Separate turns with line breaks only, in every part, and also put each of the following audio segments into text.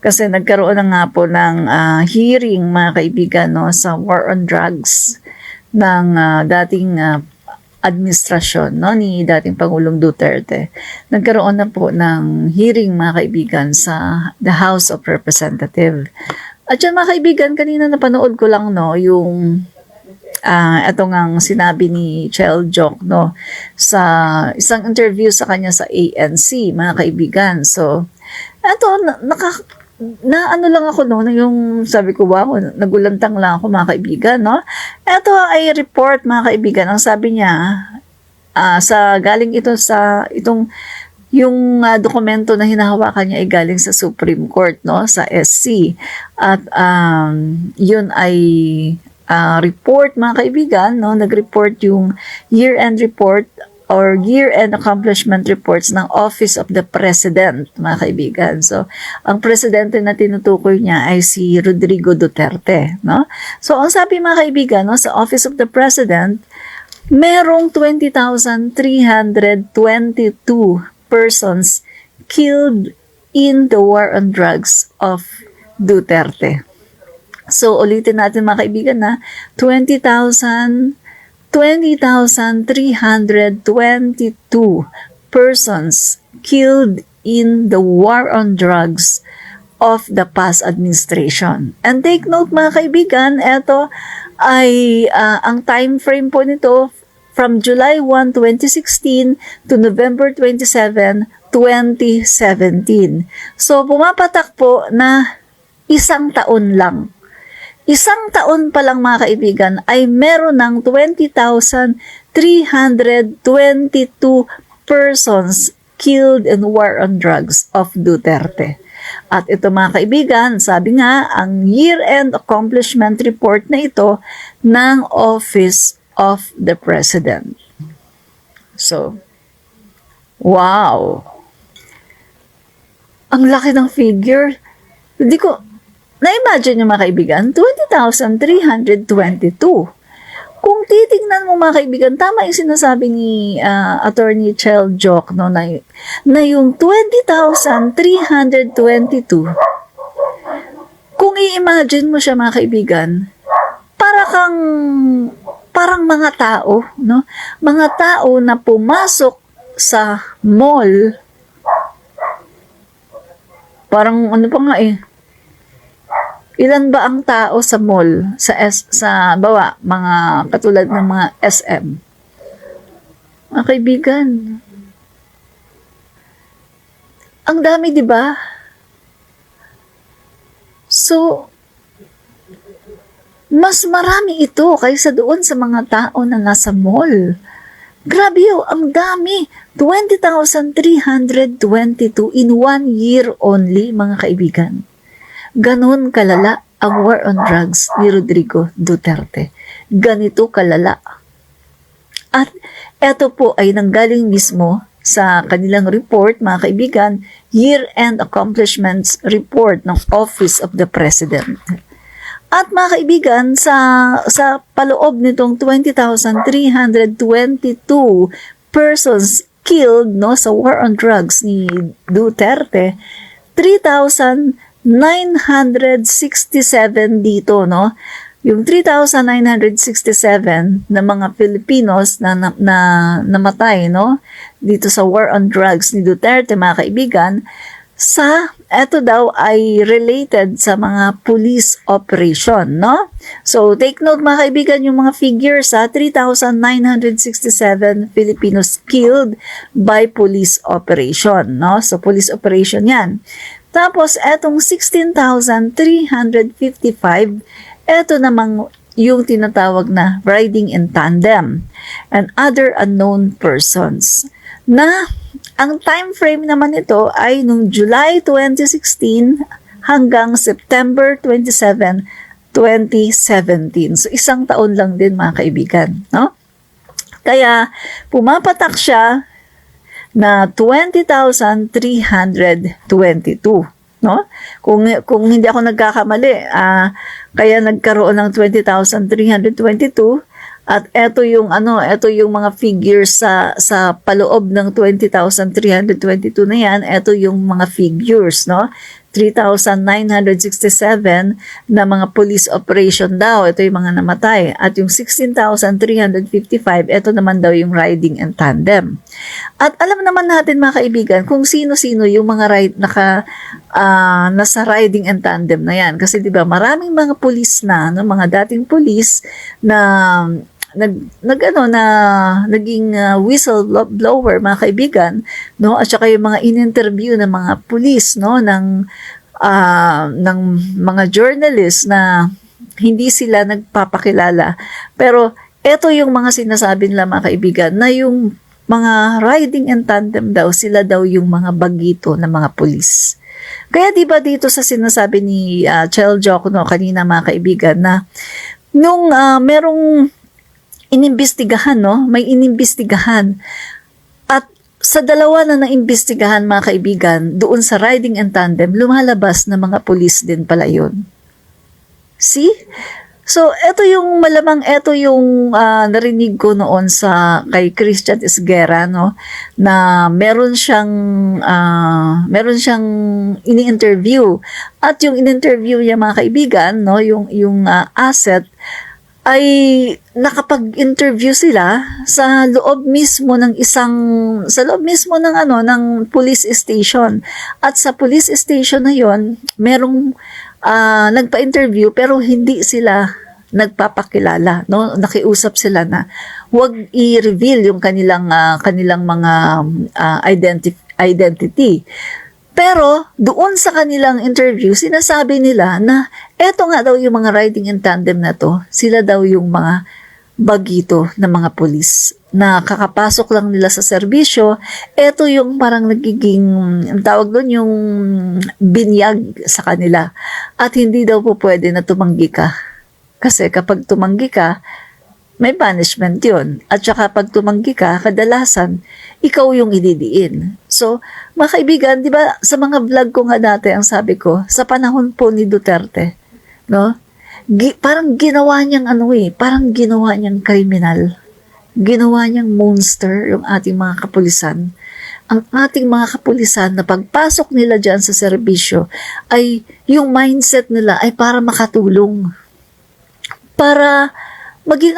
Kasi nagkaroon na nga po ng hearing, mga kaibigan, no, sa war on drugs ng dating administrasyon, no, ni dating Pangulong Duterte. Nagkaroon na po ng hearing, mga kaibigan, sa the House of Representatives. At yan, mga kaibigan, kanina napanood ko lang, no, yung ito ngang sinabi ni Chel Joc, no, sa isang interview sa kanya sa ANC, mga kaibigan. So, ito, na ano lang ako, no, yung sabi ko, wow, nagulantang lang ako, mga kaibigan, no. Ito ay report, mga kaibigan. Ang sabi niya, galing ito sa itong yung dokumento na hinahawakan niya ay galing sa Supreme Court, no, sa SC. At yun ay report, mga kaibigan, no, nag-report yung year-end report or year-end accomplishment reports ng Office of the President, mga kaibigan. So, ang presidente na tinutukoy niya ay si Rodrigo Duterte, no? So, ang sabi, mga kaibigan, no, sa Office of the President, merong 20,322 persons killed in the war on drugs of Duterte. So, ulitin natin, mga kaibigan, na 20,322 persons killed in the war on drugs of the past administration. And take note, mga kaibigan, ito ay ang time frame po nito from July 1, 2016 to November 27, 2017. So, pumapatak po na isang taon lang. Isang taon pa lang, mga kaibigan, ay meron ng 20,322 persons killed in war on drugs of Duterte. At ito, mga kaibigan, sabi nga, ang year-end accomplishment report na ito ng Office of the President. So, wow! Ang laki ng figure. Hindi ko, na-imagine nyo, mga kaibigan, 20,322. Kung titingnan mo, mga kaibigan, tama yung sinasabi ni Attorney Chel Joc, no, na yung 20,322, kung i-imagine mo siya, mga kaibigan, parang mga tao, no? Mga tao na pumasok sa mall, parang ano pa nga ilan ba ang tao sa mall, sa bawa, mga katulad ng mga SM? Mga kaibigan, ang dami, di ba? So, mas marami ito kaysa doon sa mga tao na nasa mall. Grabe yun, ang dami. 20,322 in 1 year only, mga kaibigan. Ganon kalala ang war on drugs ni Rodrigo Duterte. Ganito kalala. At eto po ay nanggaling mismo sa kanilang report, mga kaibigan, year-end accomplishments report ng Office of the President. At mga kaibigan, sa paloob nitong 20,322 persons killed, no, sa war on drugs ni Duterte, 3,967 dito, no? Yung 3,967 na mga Filipinos na namatay, no? Dito sa war on drugs ni Duterte, mga kaibigan, eto daw ay related sa mga police operation, no? So, take note, mga kaibigan, yung mga figures, 3,967 Filipinos killed by police operation, no? So, police operation yan. Tapos, etong 16,355, eto namang yung tinatawag na riding in tandem and other unknown persons. Na, ang time frame naman ito ay nung July 2016 hanggang September 27, 2017. So, isang taon lang din, mga kaibigan, no? Kaya, pumapatak siya na 20,322, no? Kung hindi ako nagkakamali, kaya nagkaroon ng 20,322 at ito yung mga figures sa paloob ng 20,322 na yan, ito yung mga figures, no? 3,967 na mga police operation daw. Ito yung mga namatay. At yung 16,355, ito naman daw yung riding and tandem. At alam naman natin mga kaibigan kung sino-sino yung mga nasa riding and tandem na yan. Kasi diba maraming mga pulis na, no, mga dating pulis na naging whistleblower mga kaibigan, no, at saka yung mga in-interview ng mga pulis, no, ng mga journalists na hindi sila nagpapakilala, pero eto yung mga sinasabi nila mga kaibigan na yung mga riding and tandem daw, sila daw yung mga bagito ng mga pulis. Kaya diba dito sa sinasabi ni Chel Joc, no, kanina mga kaibigan, na nung merong inimbestigahan, no? May inimbestigahan. At sa dalawa na naimbestigahan, mga kaibigan, doon sa riding and tandem, lumalabas na mga pulis din pala yun. See? So, ito yung malamang, ito yung narinig ko noon kay Christian Esguerra, no? Na meron siyang ini-interview. At yung in-interview niya, mga kaibigan, no? Yung asset, ay nakapag-interview sila sa loob mismo ng ng police station. At sa police station na yon, merong nagpa-interview pero hindi sila nagpapakilala, no? Nakiusap sila na huwag i-reveal yung kanilang mga identity. Pero, doon sa kanilang interview, sinasabi nila na eto nga daw yung mga riding in tandem na to, sila daw yung mga bagito ng mga pulis na kakapasok lang nila sa serbisyo. Eto yung parang nagiging, ang tawag doon, yung binyag sa kanila. At hindi daw po pwede na tumanggi ka. Kasi kapag tumanggi ka, may punishment yun. At saka pag tumanggi ka, kadalasan, ikaw yung ididiin. So, mga kaibigan, di ba, sa mga vlog ko nga dati, ang sabi ko, sa panahon po ni Duterte, no? Parang ginawa niyang parang ginawa niyang kriminal. Ginawa niyang monster yung ating mga kapulisan. Ang ating mga kapulisan na pagpasok nila dyan sa serbisyo, ay yung mindset nila ay para makatulong. Para maging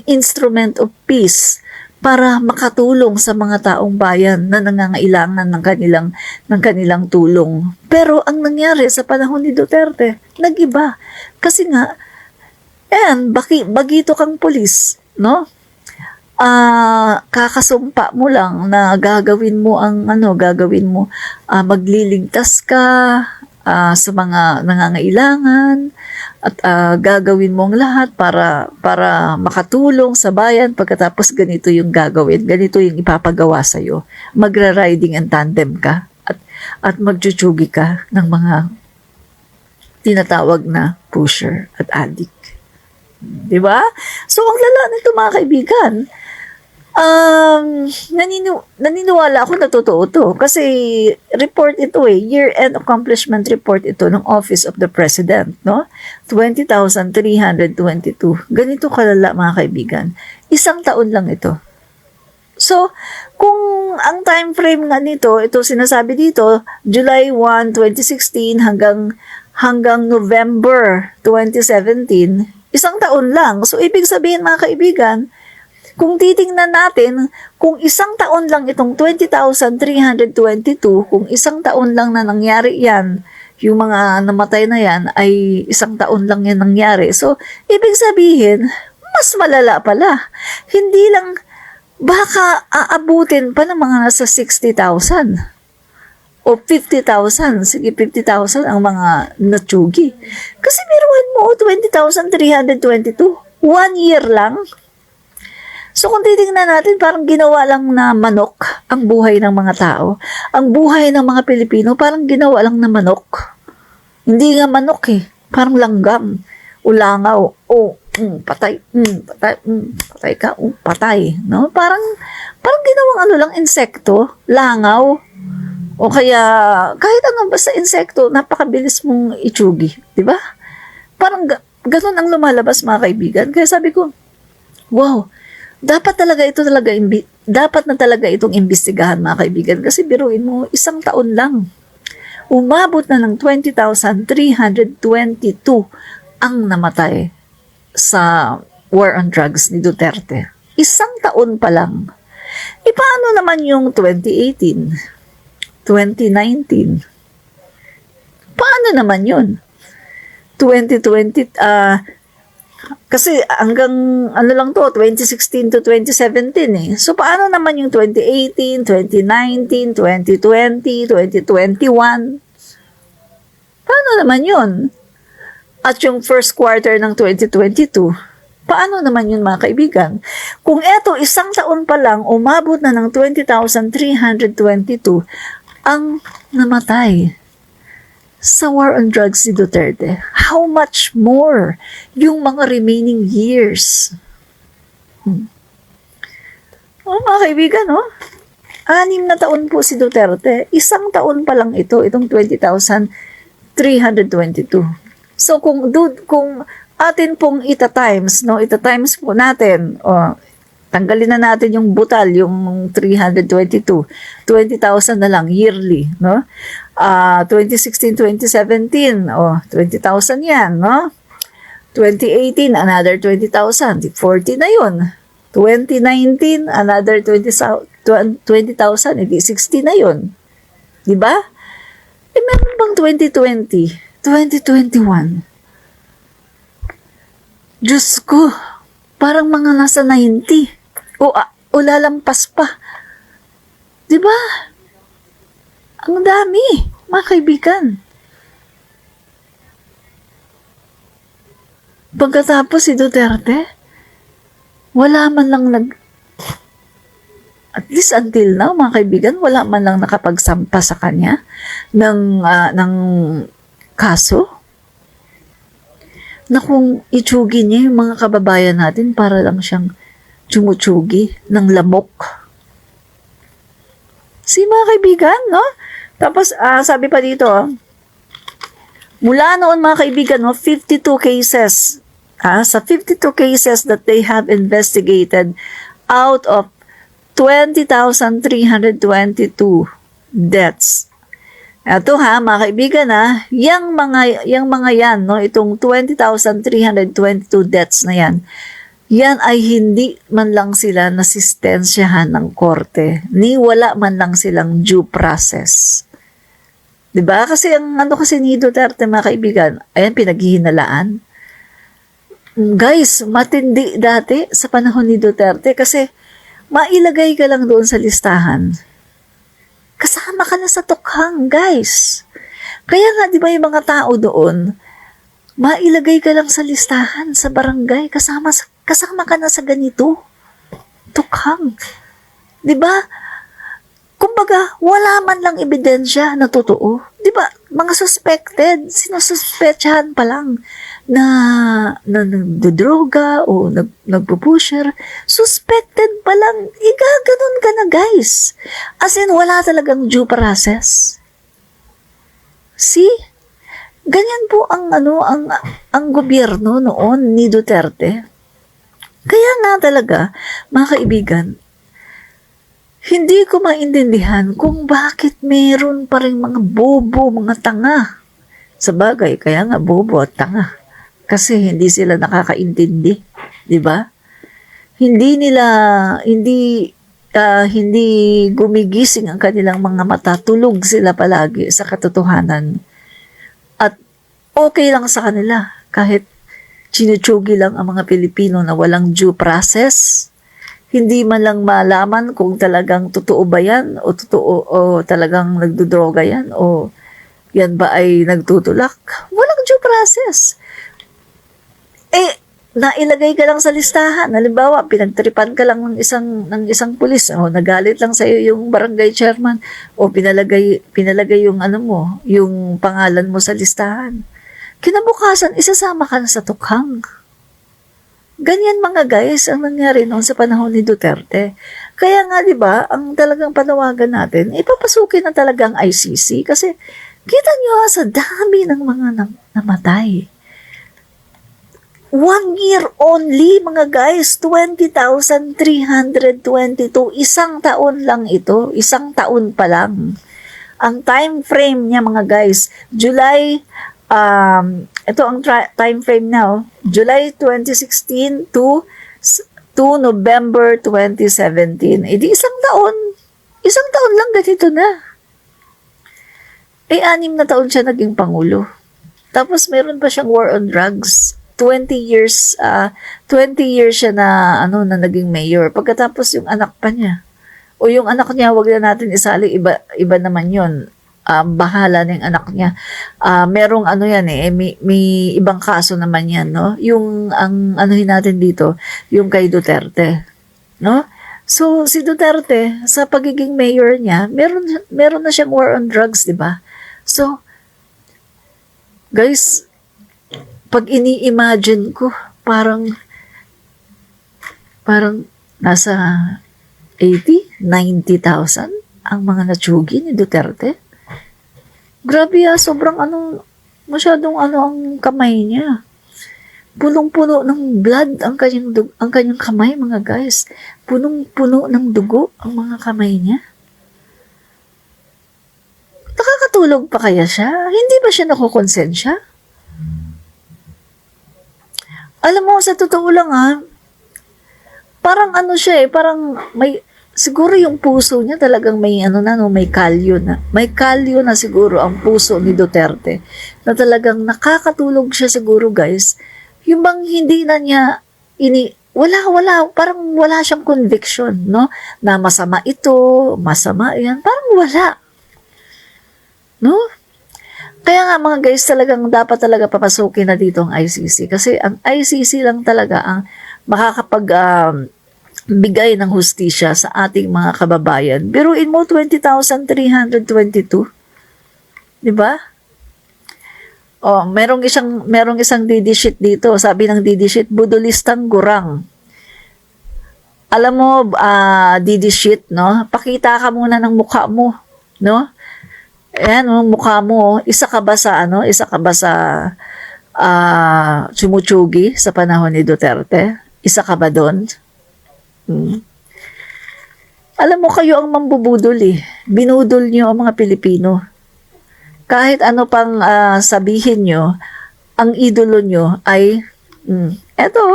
instrument of peace para makatulong sa mga taong bayan na nangangailangan ng kanilang tulong. Pero ang nangyari sa panahon ni Duterte, nag-iba. Kasi nga, bagito kang pulis, no? Kakasumpa mo lang na gagawin mo magliligtas ka sa mga nangangailangan, at gagawin mo ang lahat para makatulong sa bayan. Pagkatapos ganito yung gagawin, ganito yung ipapagawa sa'yo. Magra-riding and tandem ka at magchuchugi ka ng mga tinatawag na pusher at addict. Diba? So, ang lala nito mga kaibigan, naniniwala ako na totoo to. Kasi report ito year-end accomplishment report ito ng Office of the President, no? 20,322. Ganito kalala mga kaibigan. Isang taon lang ito. So, kung ang time frame nga nito, ito sinasabi dito, July 1, 2016 hanggang November 2017, isang taon lang. So, ibig sabihin mga kaibigan, kung titingnan natin, kung isang taon lang itong 20,322, kung isang taon lang na nangyari yan, yung mga namatay na yan, ay isang taon lang yan nangyari. So, ibig sabihin, mas malala pala. Hindi lang, baka aabutin pa ng mga nasa 60,000 o 50,000. Sige, 50,000 ang mga natsugi. Kasi biruin mo, 20,322. 1 year lang. So kung titingnan natin, parang ginawa lang na manok ang buhay ng mga tao. Ang buhay ng mga Pilipino, parang ginawa lang na manok. Hindi nga manok parang langgam. O langaw. O patay. Patay ka. Patay. No? Parang ginawang lang, insekto. Langaw. O kaya, kahit basta insekto, napakabilis mong itsugi. Diba? Parang ganun ang lumalabas mga kaibigan. Kaya sabi ko, wow, dapat na talaga itong imbestigahan mga kaibigan, kasi biruin mo, isang taon lang. umabot na ng 20,322 ang namatay sa war on drugs ni Duterte. Isang taon pa lang. E paano naman yung 2018, 2019? Paano naman yun? 2020, kasi hanggang ano lang to, 2016 to 2017 eh. So paano naman yung 2018, 2019, 2020, 2021? Paano naman yun? At yung first quarter ng 2022, paano naman yun mga kaibigan? Kung eto, isang taon pa lang, umabot na ng 20,322 ang namatay sa war on drugs si Duterte. How much more yung mga remaining years? Mga kaibigan, 6 na taon po si Duterte. Isang taon pa lang itong 20,322. So kung atin pong ita-times po natin, tanggalin na natin yung butal, yung 322, 20,000 na lang yearly, 2016, 2017, 20,000 yan, 2018, another 20,000, 40 na yun. 2019, another 20,000, edi 60 na yun. Diba? Meron bang 2020, 2021? Diyos ko, parang mga nasa 90. O lalampas pa. Diba? Ang dami, mga kaibigan. Pagkatapos si Duterte, wala man lang at least until now, mga kaibigan, wala man lang nakapagsampa sa kanya ng kaso na kung itsugi niya yung mga kababayan natin para lang siyang tsumutsugi ng lamok. Si mga kaibigan, Tapos, sabi pa dito, mula noon mga kaibigan, 52 cases. Sa 52 cases that they have investigated out of 20,322 deaths. Ito mga kaibigan yung mga yan, itong 20,322 deaths na yan, yan ay hindi man lang sila nasistensyahan ng korte, ni wala man lang silang due process. Diba? Kasi ang kasi ni Duterte mga kaibigan, ayan pinaghihinalaan. Guys, matindi dati sa panahon ni Duterte kasi mailagay ka lang doon sa listahan. Kasama ka na sa tukhang, guys. Kaya nga, di ba yung mga tao doon, mailagay ka lang sa listahan, sa barangay, kasama ka na sa ganito. Tukhang. Di ba? Kumbaga, wala man lang ebidensya na totoo. Di ba? Mga suspected, sinususpetsahan pa lang na nagdodroga o nagpupusher. Suspected pa lang. Igaganon ka na, guys. As in, wala talagang due process. See? Ganyan po ang gobyerno noon ni Duterte. Kaya nga talaga, mga kaibigan, hindi ko maintindihan kung bakit meron pa rin mga bobo, mga tanga. Sa bagay, kaya nga bobo at tanga. Kasi hindi sila nakakaintindi, di ba? Hindi gumigising ang kanilang mga mata, tulog sila palagi sa katotohanan. At okay lang sa kanila kahit sinutsugi lang ang mga Pilipino na walang due process. Hindi man lang malaman kung talagang totoo ba yan o talagang nagdodroga yan o yan ba ay nagtutulak. Walang due process. Nailagay ka lang sa listahan. Halimbawa, pinagtripan ka lang ng isang pulis o nagalit lang sa iyo yung barangay chairman o pinalagay yung yung pangalan mo sa listahan. Kinabukasan, isasama ka na sa tukhang. Ganyan mga guys ang nangyari noon sa panahon ni Duterte. Kaya nga 'di ba, ang talagang panawagan natin, ipapasukin na talagang ICC kasi kita nyo sa dami ng mga namatay. 1 year only mga guys, 20,322, isang taon lang ito, isang taon pa lang. Ang time frame niya mga guys, ito ang time frame na, July 2016 to November 2017. Eh di isang taon lang ganito na. Eh 6 na taon siya naging Pangulo. Tapos meron pa siyang war on drugs. 20 years siya na na naging mayor. Pagkatapos yung anak pa niya. O yung anak niya, wag na natin isali, iba naman 'yon. Bahala na yung anak niya. Merong yan may ibang kaso naman yan, no? Yung ang anuhin natin dito, yung kay Duterte, no? So si Duterte sa pagiging mayor niya, meron na siyang war on drugs, 'di ba? So guys, pag ini-imagine ko, parang nasa 90,000 ang mga natsugi ni Duterte. Grabe sobrang masyadong ang kamay niya. Punong-puno ng blood ang kanyang kamay, mga guys. Punong-puno ng dugo ang mga kamay niya. Nakakatulog pa kaya siya? Hindi ba siya nakukonsensya? Alam mo, sa totoo lang parang siya parang siguro yung puso niya talagang may may kalyo na. May kalyo na siguro ang puso ni Duterte na talagang nakakatulog siya siguro, guys. Yung bang hindi na niya parang wala siyang conviction, no? Na masama ito, masama yan, parang wala. No? Kaya nga mga guys, talagang dapat talaga papasukin na dito ang ICC. Kasi ang ICC lang talaga ang makakapag bigay ng hustisya sa ating mga kababayan. Biruin mo, 20,322. Diba? Merong isang DD sheet dito. Sabi ng DD sheet, budulistang gurang. Alam mo, DD sheet, no? Pakita ka muna ng mukha mo, no? Ayan, mukha mo, isa ka ba sa sumutsugi sa panahon ni Duterte? Isa ka ba doon? Alam mo, kayo ang mambubudol Binudol nyo ang mga Pilipino. Kahit ano pang sabihin nyo, ang idolo nyo ay, eto,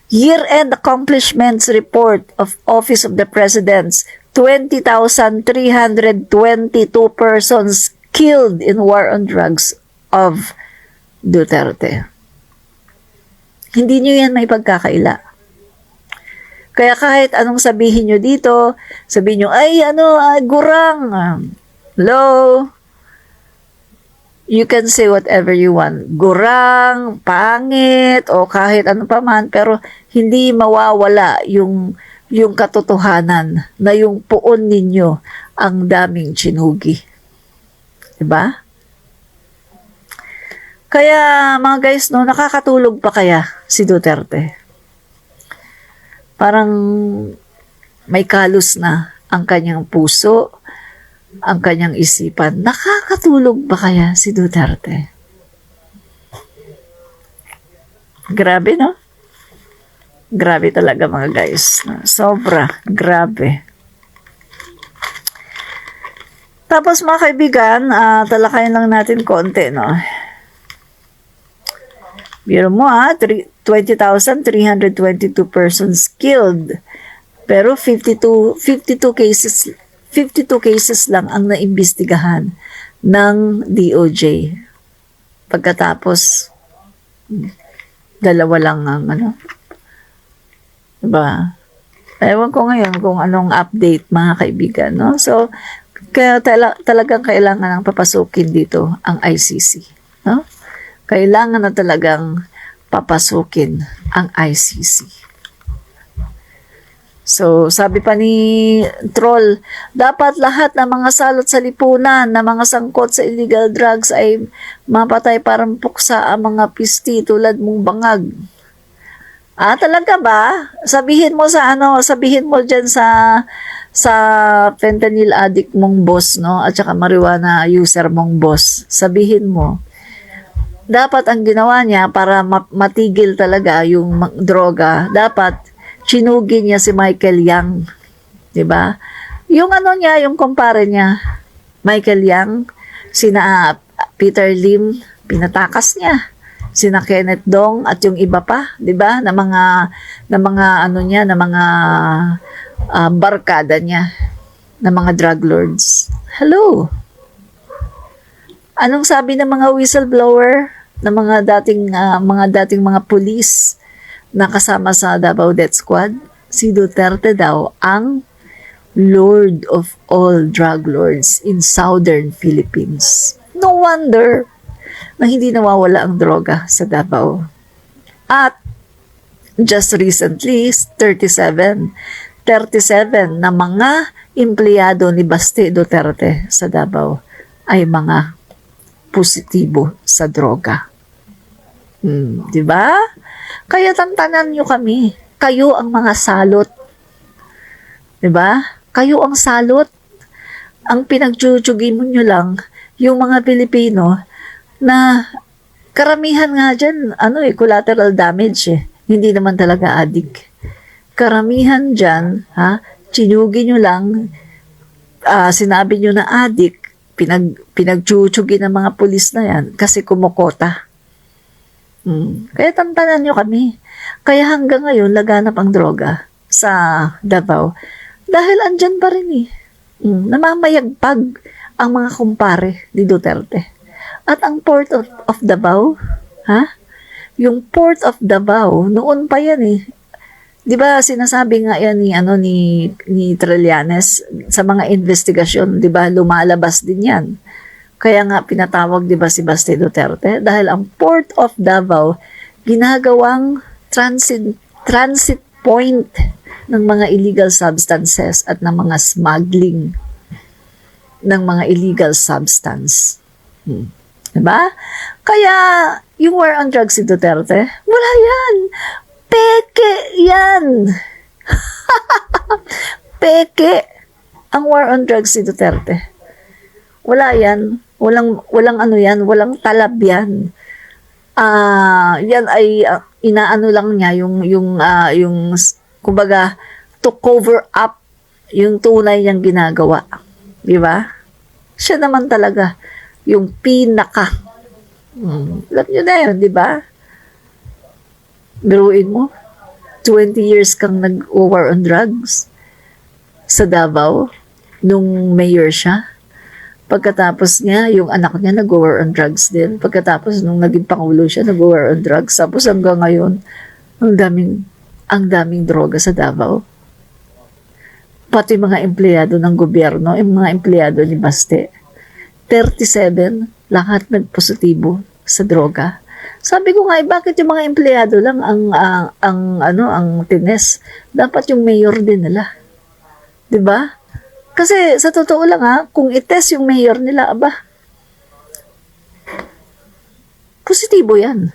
Year-End Accomplishments Report of Office of the Presidents, 20,322 persons killed in war on drugs of Duterte. Hindi nyo yan may pagkakaila. Kaya kahit anong sabihin nyo dito, sabihin nyo, gurang, low, you can say whatever you want. Gurang, pangit, o kahit ano pa man, pero hindi mawawala yung katotohanan na yung puon ninyo ang daming tsinugi. Diba? Kaya mga guys, nakakatulog pa kaya si Duterte? Parang may kalos na ang kanyang puso, ang kanyang isipan. Nakakatulog ba kaya si Duterte? Grabe, no? Grabe talaga mga guys. Sobra. Grabe. Tapos mga kaibigan, talakayan lang natin konti, no? Biro mo 20,322 persons killed. Pero 52 cases lang ang naimbestigahan ng DOJ. Pagkatapos, dalawa lang ang diba? Ewan ko ngayon kung anong update mga kaibigan, no? So, kaya talagang kailangan ng papasukin dito ang ICC, no? Kailangan na talagang papasukin ang ICC. So, sabi pa ni Troll, dapat lahat ng mga salot sa lipunan na mga sangkot sa illegal drugs ay mapatay parang puksa ang mga pisti tulad mong bangag. Talaga ba? Sabihin mo dyan sa fentanyl addict mong boss, no? At saka marijuana user mong boss. Sabihin mo, dapat ang ginawa niya para matigil talaga yung droga, dapat chinugin niya si Michael Yang, 'di ba? Yung yung kumpare niya, Michael Yang, sina Peter Lim, pinatakas niya. Sina Kenneth Dong at yung iba pa, 'di ba? Na mga ano niya, na mga barkada niya, na mga drug lords. Hello. Anong sabi ng mga whistleblower, ng mga dating mga pulis na kasama sa Davao Death Squad? Si Duterte daw ang Lord of all drug lords in Southern Philippines. No wonder na hindi nawawala ang droga sa Davao. At just recently, 37 na mga empleyado ni Baste Duterte sa Davao ay mga positibo sa droga. Di ba? Kaya tantanan nyo kami. Kayo ang mga salot. Di ba? Kayo ang salot. Ang pinagtsutsugin mo nyo lang, yung mga Pilipino, na karamihan nga dyan, collateral damage eh. Hindi naman talaga addict. Karamihan dyan, chinugi nyo lang, sinabi nyo na addict, pinagtsutsugin ng mga pulis na yan kasi kumukota. Kaya tantanan nyo kami. Kaya hanggang ngayon, laganap ang droga sa Davao. Dahil andyan pa rin eh. Namamayagpag ang mga kumpare ni Duterte. At ang Port of Davao, yung Port of Davao, noon pa yan eh. 'Di ba sinasabi nga yan ni Trillanes sa mga investigasyon, 'di ba lumalabas din yan. Kaya nga pinatawag 'di ba si Baste Duterte dahil ang Port of Davao ginagawang transit point ng mga illegal substances at ng mga smuggling ng mga illegal substance. Diba? Kaya, yung war on drugs si Duterte, wala yan. Peke yan. Peke ang war on drugs si Duterte. Wala yan. Walang ano yan. Walang talab yan. Yan ay inaano lang niya yung kumbaga to cover up yung tunay niyang ginagawa. Di ba? Siya naman talaga yung pinaka. Alam nyo na yun, di ba? Biruin mo, 20 years kang nag-war on drugs sa Davao nung mayor siya. Pagkatapos niya, yung anak niya nag-war on drugs din. Pagkatapos nung naging pangulo siya, nag-war on drugs. Tapos hanggang ngayon, ang daming droga sa Davao. Pati mga empleyado ng gobyerno, yung mga empleyado ni Baste. 37, lahat nagpositibo sa droga. Sabi ko nga, bakit yung mga empleyado lang ang tines? Dapat yung mayor din nila. 'Di ba? Kasi sa totoo lang kung i-test yung mayor nila, positibo 'yan.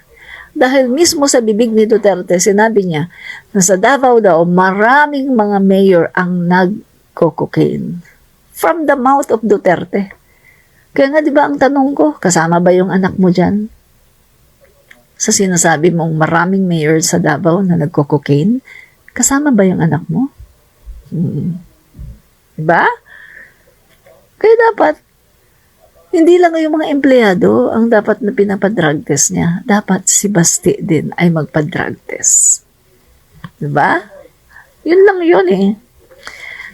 Dahil mismo sa bibig ni Duterte, sinabi niya na sa Davao daw, maraming mga mayor ang nag-cocaine. From the mouth of Duterte. Kaya nga, di ba ang tanong ko, kasama ba yung anak mo dyan? Sa sinasabi mong maraming mayor sa Davao na nagko-cocaine, kasama ba yung anak mo? Diba? Kaya dapat, hindi lang yung mga empleyado ang dapat na pinapadrug test niya. Dapat si Baste din ay magpa-drug test. Diba? Yun lang yun eh.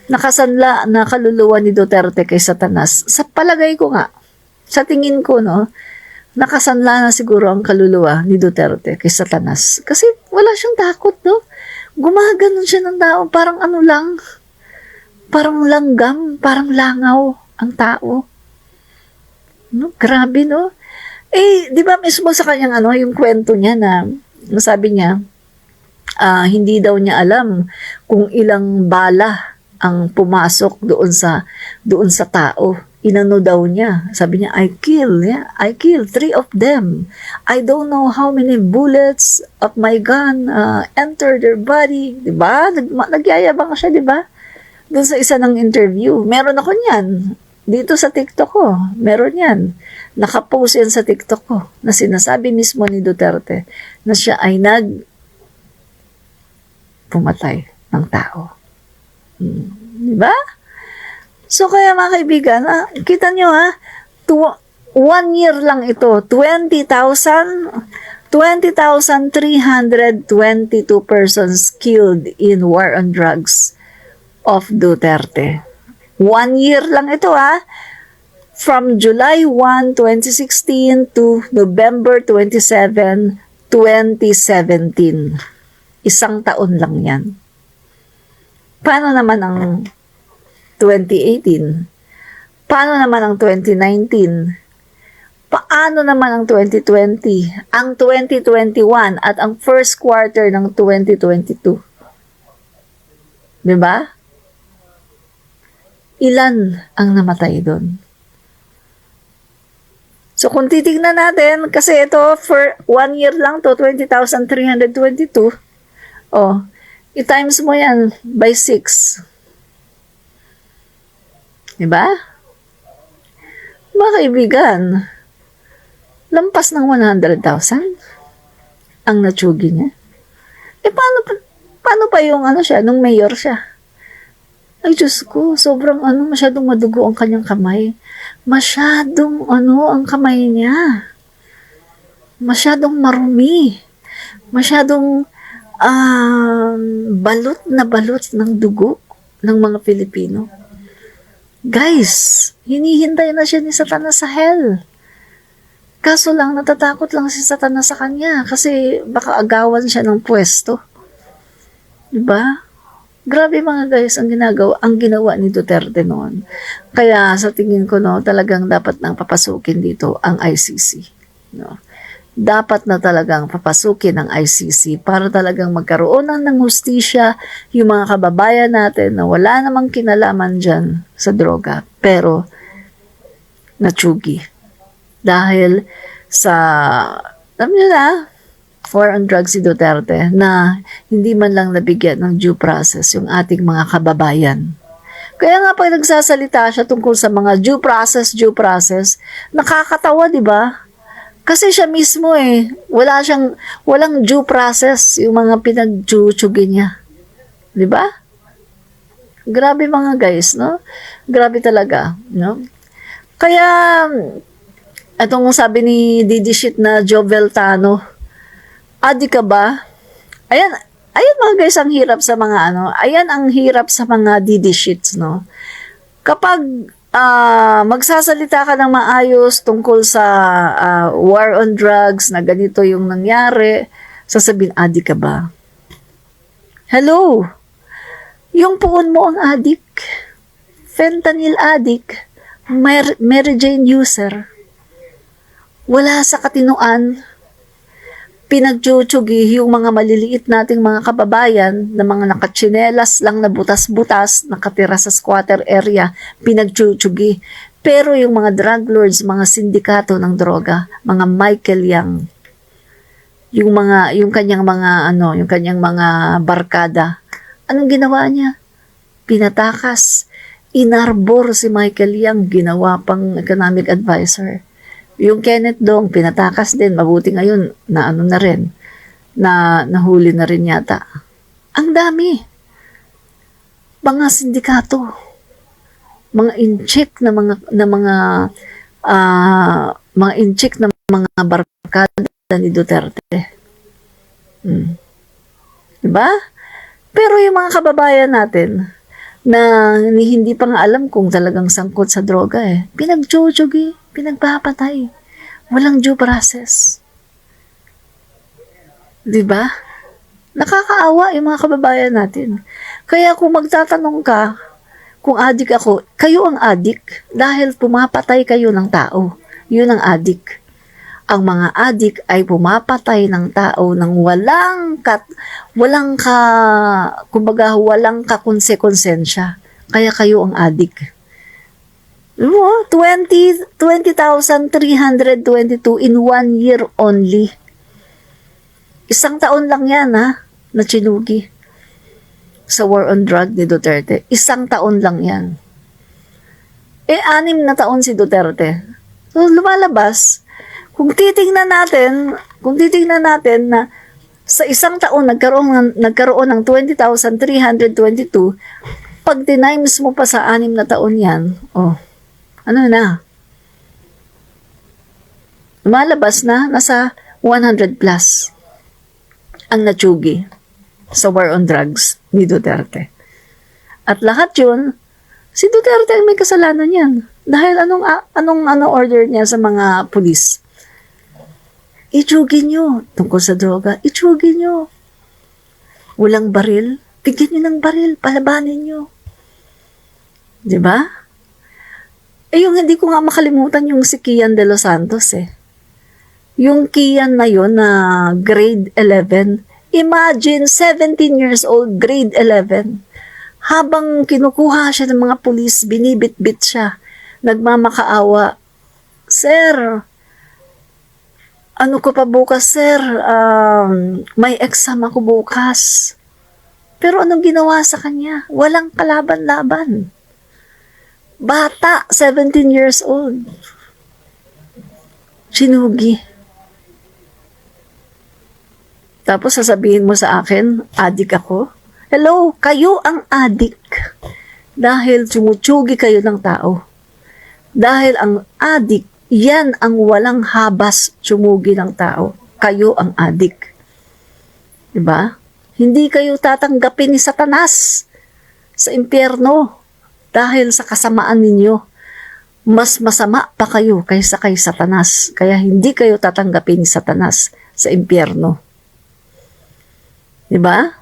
Nakasanla na kaluluwa ni Duterte kay Satanas. Sa palagay ko nga, sa tingin ko, nakasanla na siguro ang kaluluwa ni Duterte kay Satanas. Kasi wala siyang takot, Gumaganon siya ng tao, parang parang langgam, parang langaw ang tao. Grabe, di ba mismo sa kanyang yung kwento niya na sabi niya, hindi daw niya alam kung ilang bala ang pumasok doon sa tao. Inano daw niya. Sabi niya, I kill 3 of them. I don't know how many bullets of my gun enter their body. Diba? Nagyayabang siya, diba? Doon sa isa ng interview. Meron ako niyan. Dito sa TikTok ko. Meron yan. Nakapost yan sa TikTok ko na sinasabi mismo ni Duterte na siya ay pumatay ng tao. Diba? So kaya mga kaibigan, kita nyo tu- 1 year lang ito, 20,322 persons killed in war on drugs of Duterte. 1 year lang ito from July 1, 2016 to November 27, 2017. Isang taon lang yan. Paano naman ang 2018? Paano naman ang 2019? Paano naman ang 2020? Ang 2021 at ang first quarter ng 2022? Diba? Ilan ang namatay doon? So kung titignan natin, kasi ito for 1 year lang to, 20,322. I-times mo yan by 6. Diba? Mga kaibigan, lampas ng 100,000 ang natsugi niya. Paano pa yung siya, nung mayor siya? Ay, Diyos ko, sobrang masyadong madugo ang kanyang kamay. Masyadong ang kamay niya. Masyadong marumi. Masyadong balot na balot ng dugo ng mga Pilipino. Guys, hinihintay na siya ni Satanas sa hell. Kaso lang, natatakot lang si Satanas sa kanya kasi baka agawan siya ng pwesto. Diba? Grabe mga guys ang ginawa ni Duterte noon. Kaya sa tingin ko talagang dapat nang papasukin dito ang ICC. Dapat na talagang papasukin ang ICC para talagang magkaroon ng hustisya yung mga kababayan natin na wala namang kinalaman dyan sa droga. Pero natsugi. Dahil sa, alam niyo war on drugs si Duterte na hindi man lang nabigyan ng due process yung ating mga kababayan. Kaya nga pag nagsasalita siya tungkol sa mga due process, nakakatawa, di ba? Kasi siya mismo walang due process yung mga pinagchuchugin niya. Di ba? Grabe mga guys, no? Grabe talaga, no? Kaya, itong sabi ni Didi Shit na Jovel Tano, adi ka ba? Ayan mga guys, ang hirap sa mga ayan ang hirap sa mga Didi Shits, no? Kapag magsasalita ka ng maayos tungkol sa war on drugs, na ganito yung nangyari, sasabihin, adi ka ba? Hello? Yung puon mo ang adik, fentanyl addict, Mary Jane user, wala sa katinuan, pinagchuchugi yung mga maliliit nating mga kababayan na mga nakatsinelas lang na butas-butas, nakatira sa squatter area, pinagchuchugi. Pero yung mga drug lords, mga sindikato ng droga, mga Michael Yang, yung kanyang mga barkada, anong ginawa niya? Pinatakas. Inarbor si Michael Yang, ginawa pang economic advisor. Yung Kenneth Dong, pinatakas din. Mabuti ngayon na na rin. Na nahuli na rin yata. Ang dami. Mga sindikato. Mga in-check na mga in-check na mga barkada ni Duterte. Diba? Pero yung mga kababayan natin na hindi pa nga alam kung talagang sangkot sa droga pinagchuchugi, pinagpapatay. Walang due process. Diba? Nakakaawa yung mga kababayan natin. Kaya kung magtatanong ka, kung adik ako, kayo ang adik dahil pumapatay kayo ng tao. Yun ang adik. Ang mga adik ay pumapatay ng tao ng walang kakonsekonsensya. Kaya kayo ang adik. 20,322 in 1 year only. Isang taon lang yan na chinugi sa war on drug ni Duterte. Isang taon lang yan. 6 na taon si Duterte. So lumalabas, kung titingnan natin na sa isang taon nagkaroon ng 20,322, Pag tinimes mo pa sa 6 na taon yan, ano na? Malabas na, nasa 100 plus ang natsugi sa war on drugs ni Duterte. At lahat yun, si Duterte ang may kasalanan yan. Dahil anong order niya sa mga pulis? Itsugi nyo. Tungkol sa droga, itsugi nyo. Walang baril, bigyan nyo ng baril, palabanin nyo. Diba? Yung hindi ko nga makalimutan yung si Kian de los Santos Yung Kian na yun na grade 11, imagine 17 years old, grade 11. Habang kinukuha siya ng mga pulis, binibit-bit siya, nagmamakaawa. Sir, ano ko pa bukas, sir? May exam ako bukas. Pero anong ginawa sa kanya? Walang kalaban-laban. Bata, 17 years old. Sinugi. Tapos sasabihin mo sa akin, adik ako? Hello, kayo ang adik. Dahil sumutsugi kayo ng tao. Dahil ang adik, yan ang walang habas sumugi ng tao. Kayo ang adik. Diba? Hindi kayo tatanggapin ni Satanas sa impyerno dahil sa kasamaan ninyo. Mas masama pa kayo kaysa kay Satanas. Kaya hindi kayo tatanggapin ni Satanas sa impyerno. Diba?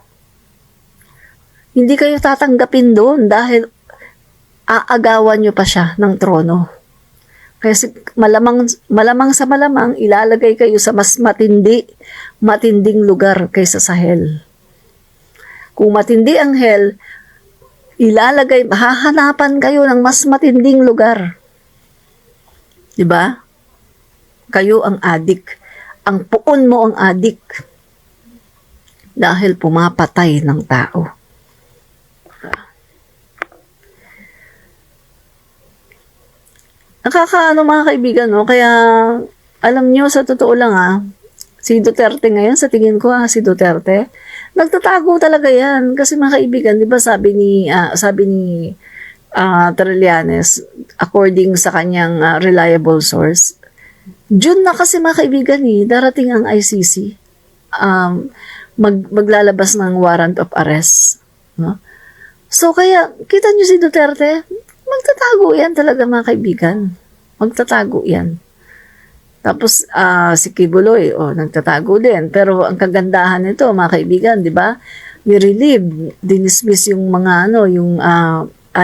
Hindi kayo tatanggapin doon dahil aagawan nyo pa siya ng trono. Kasi malamang sa malamang ilalagay kayo sa mas matinding lugar kaysa sa hell. Kung matindi ang hell, hahanapan kayo ng mas matinding lugar. Diba? Kayo ang adik. Ang puon mo ang adik. Dahil pumapatay ng tao. Nakakaano mga kaibigan, no? Kaya alam nyo, sa totoo lang si Duterte ngayon, sa tingin ko si Duterte, nagtatago talaga yan. Kasi mga kaibigan, di ba sabi ni Trillanes, according sa kanyang reliable source, June na kasi mga kaibigan darating ang ICC. Maglalabas ng warrant of arrest. No? So, kaya, kita nyo si Duterte, magtatago yan talaga mga kaibigan. Magtatago yan. Tapos, si Kibuloy, nagtatago din. Pero, ang kagandahan nito, mga kaibigan, di ba? Nirelieve, dinismiss yung mga,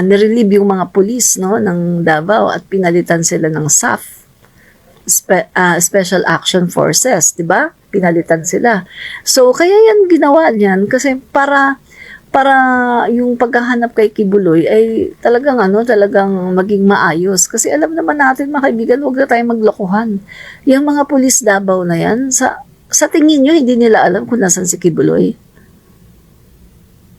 nirelieve yung mga police, no, ng Davao at pinalitan sila ng SAF. Special Action Forces, di ba? Pinalitan sila. So, kaya yan ginawa niyan kasi para yung paghahanap kay Kibuloy ay talagang maging maayos. Kasi alam naman natin mga kaibigan, huwag na tayong maglokohan. Yung mga pulis Davao na yan, sa tingin nyo, hindi nila alam kung nasan si Kibuloy.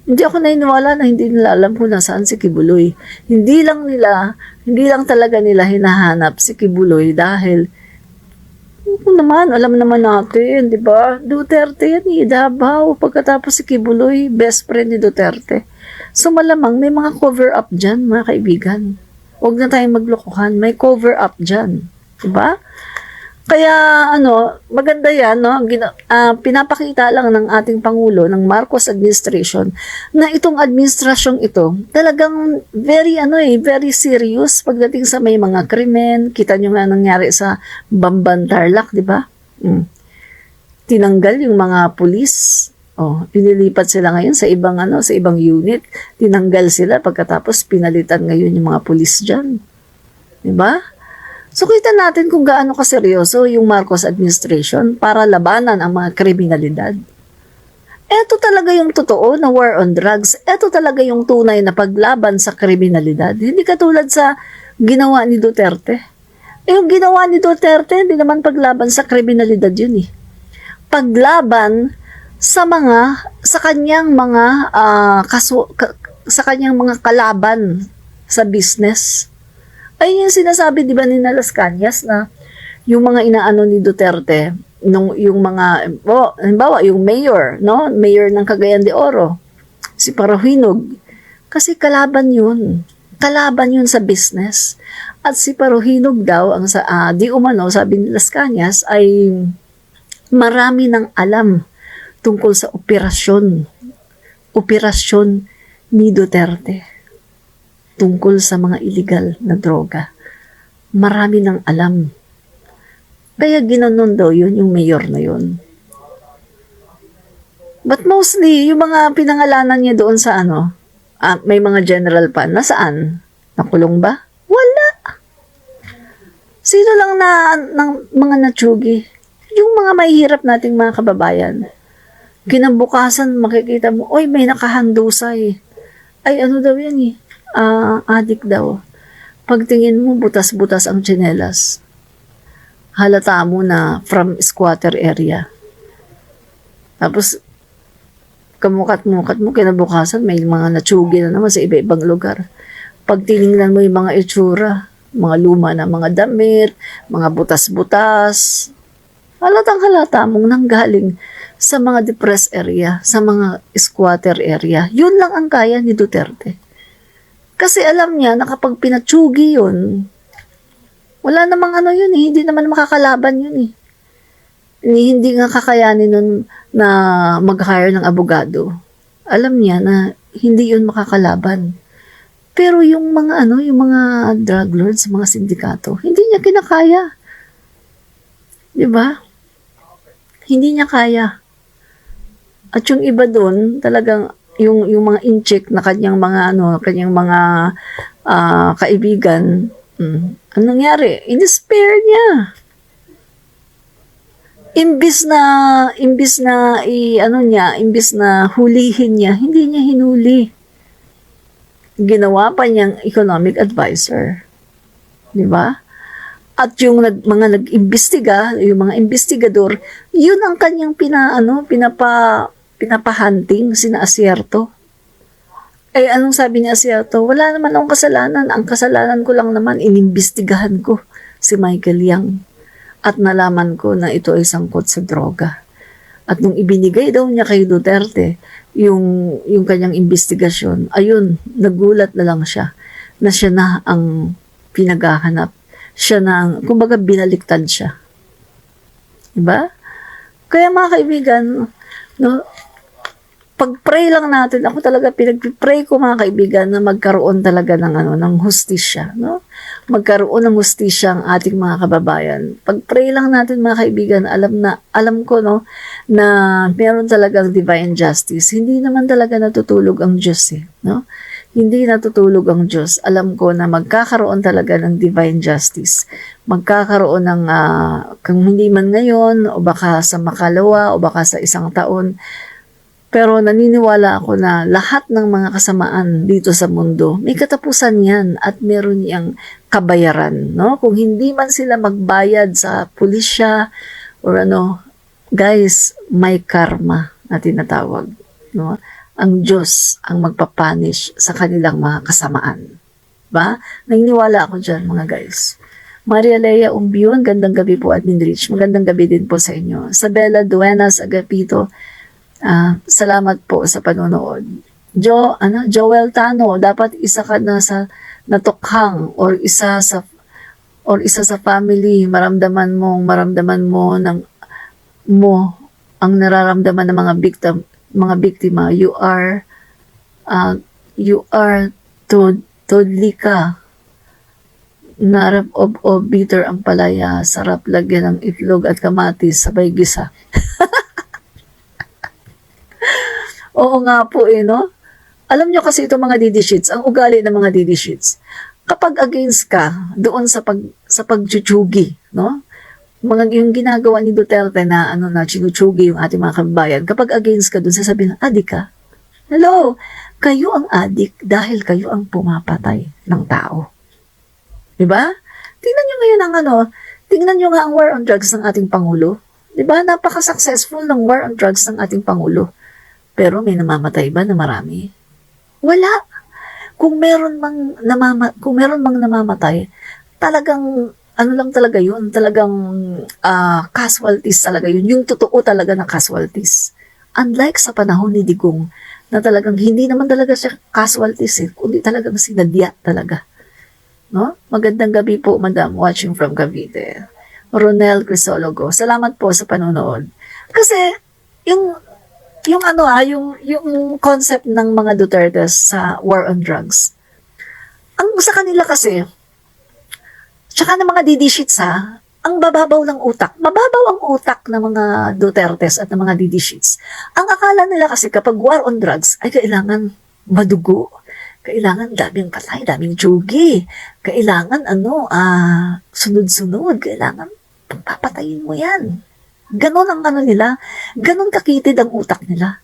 Hindi ako naniniwala na hindi nila alam kung nasaan si Kibuloy. Hindi lang talaga nila hinahanap si Kibuloy dahil alam naman natin, di ba? Duterte yan Davao. Pagkatapos si Kibuloy, best friend ni Duterte. So malamang may mga cover-up dyan, mga kaibigan. Huwag na tayong maglokohan. May cover-up dyan. Di ba? Kaya, maganda yan, no? Pinapakita lang ng ating Pangulo, ng Marcos administration, na itong administrasyong ito, talagang very serious pagdating sa may mga krimen. Kita nyo nga nangyari sa Bamban Tarlac, di ba? Tinanggal yung mga pulis. Pinilipat sila ngayon sa ibang unit. Tinanggal sila pagkatapos pinalitan ngayon yung mga pulis dyan. Di ba? So, kita natin kung gaano kaseryoso yung Marcos administration para labanan ang mga kriminalidad. Ito talaga yung totoo na war on drugs. Ito talaga yung tunay na paglaban sa kriminalidad. Hindi katulad sa ginawa ni Duterte. Yung ginawa ni Duterte, hindi naman paglaban sa kriminalidad yun Paglaban sa kanyang mga kalaban sa business. Ay yung sinasabi di ba ni Las Cañas na yung mga inaano ni Duterte yung mga halimbawa yung mayor ng Cagayan de Oro si Parahinog Kasi kalaban yun. Kalaban yun sa business. At si Paruhinog daw, ang di umano, sabi ni Las Cañas, ay marami ng alam tungkol sa operasyon ni Duterte tungkol sa mga illegal na droga. Marami ng alam. Kaya ginanon daw yun, yung mayor na yun. But mostly, yung mga pinangalanan niya doon sa may mga general pa, nasaan? Nakulong ba? Wala. Sino lang ng mga natsugi? Yung mga mahihirap nating mga kababayan. Kinabukasan, makikita mo, oy, may nakahandusay. Ay, ano daw yan eh? Adik daw. Pagtingin mo, butas-butas ang tsinelas. Halata mo na from squatter area. Tapos, kamukat-mukat mo, kinabukasan, may mga natsugi na naman sa iba-ibang lugar. Pag tinignan mo yung mga itsura, mga luma na mga damit, mga butas-butas, halatang-halata mong nanggaling sa mga depressed area, sa mga squatter area. Yun lang ang kaya ni Duterte. Kasi alam niya na kapag pinatsugi yun, wala namang yun eh, hindi naman makakalaban yun eh. Hindi nga kakayanin nun na mag-hire ng abogado. Alam niya na hindi yun makakalaban. Pero yung mga yung mga drug lords, mga sindikato, hindi niya kinakaya. 'Di ba? Hindi niya kaya. At yung iba doon, talagang yung mga incheck na kanyang mga kaibigan, anong nangyari? In-spare niya. Imbis na hulihin niya, hindi niya hinuli. Ginawa pa niyang economic advisor. 'Di ba? At yung mga nag-imbestiga, yung mga investigador, yun ang kanyang pinapahunting, sina Asierto. Eh, anong sabi ni Asierto? Wala naman akong kasalanan. Ang kasalanan ko lang naman, inimbestigahan ko si Michael Yang. At nalaman ko na ito ay sangkot sa droga. At nung ibinigay daw niya kay Duterte, yung kanyang investigasyon, ayun, nagulat na lang siya na siya na ang pinaghahanap. Siya na ang, kumbaga, binaliktad siya. Diba? Kaya mga kaibigan, pag-pray lang natin, ako talaga pinag-pray ko mga kaibigan na magkaroon talaga ng hustisya, no? Magkaroon ng hustisya ang ating mga kababayan. Pag-pray lang natin mga kaibigan, alam ko na meron talagang divine justice. Hindi naman talaga natutulog ang Diyos no? Hindi natutulog ang Diyos. Alam ko na magkakaroon talaga ng divine justice. Magkakaroon ng, kung hindi man ngayon, o baka sa makalawa, o baka sa isang taon. Pero naniniwala ako na lahat ng mga kasamaan dito sa mundo, may katapusan yan at meron niyang kabayaran. No? Kung hindi man sila magbayad sa pulisya, or guys, may karma na tinatawag. No? Ang Diyos ang magpapanish sa kanilang mga kasamaan. Ba? Naniniwala ako dyan, mga guys. Maria Lea Umbion, gandang gabi po, Admin Rich. Magandang gabi din po sa inyo. Sabela Duenas Agapito, salamat po sa panonood. Joel Tano, dapat isa ka na sa natukhang or isa sa family, maramdaman mo ang nararamdaman ng mga biktima. You are totally ka. Narap o bitter ang palaya, sarap lagyan ng itlog at kamatis sabay gisa. Oo nga po no? Alam nyo kasi itong mga DD sheets, ang ugali ng mga DD sheets, kapag against ka doon sa pagchuchugi, no? Yung ginagawa ni Duterte na chinuchugi yung ating mga kababayan, kapag against ka doon, sasabihin, adik ka? Hello, kayo ang adik dahil kayo ang pumapatay ng tao. Diba? Tingnan nyo ngayon tingnan nyo nga ang war on drugs ng ating Pangulo. Diba? Napaka-successful ng war on drugs ng ating Pangulo. Pero may namamatay ba na marami? Wala. Kung meron mang namamatay, talagang lang talaga yun, talagang casualties talaga yun. Yung totoo talaga na casualties. Unlike sa panahon ni Digong, na talagang hindi naman talaga siya casualties kundi talagang sinadya talaga. No? Magandang gabi po, Madam, watching from Cavite. Ronel Crisologo, salamat po sa panonood. Kasi, yung concept ng mga Duterte sa war on drugs, ang sa kanila kasi, tsaka ng mga DD sheets ang bababaw ng utak. Mababaw ang utak ng mga Dutertes at ng mga DD sheets. Ang akala nila kasi kapag war on drugs ay kailangan madugo. Kailangan daming patay, daming tsugi. Kailangan sunod-sunod. Kailangan papatayin mo yan. Ganon ang nila. Ganon kakitid ang utak nila.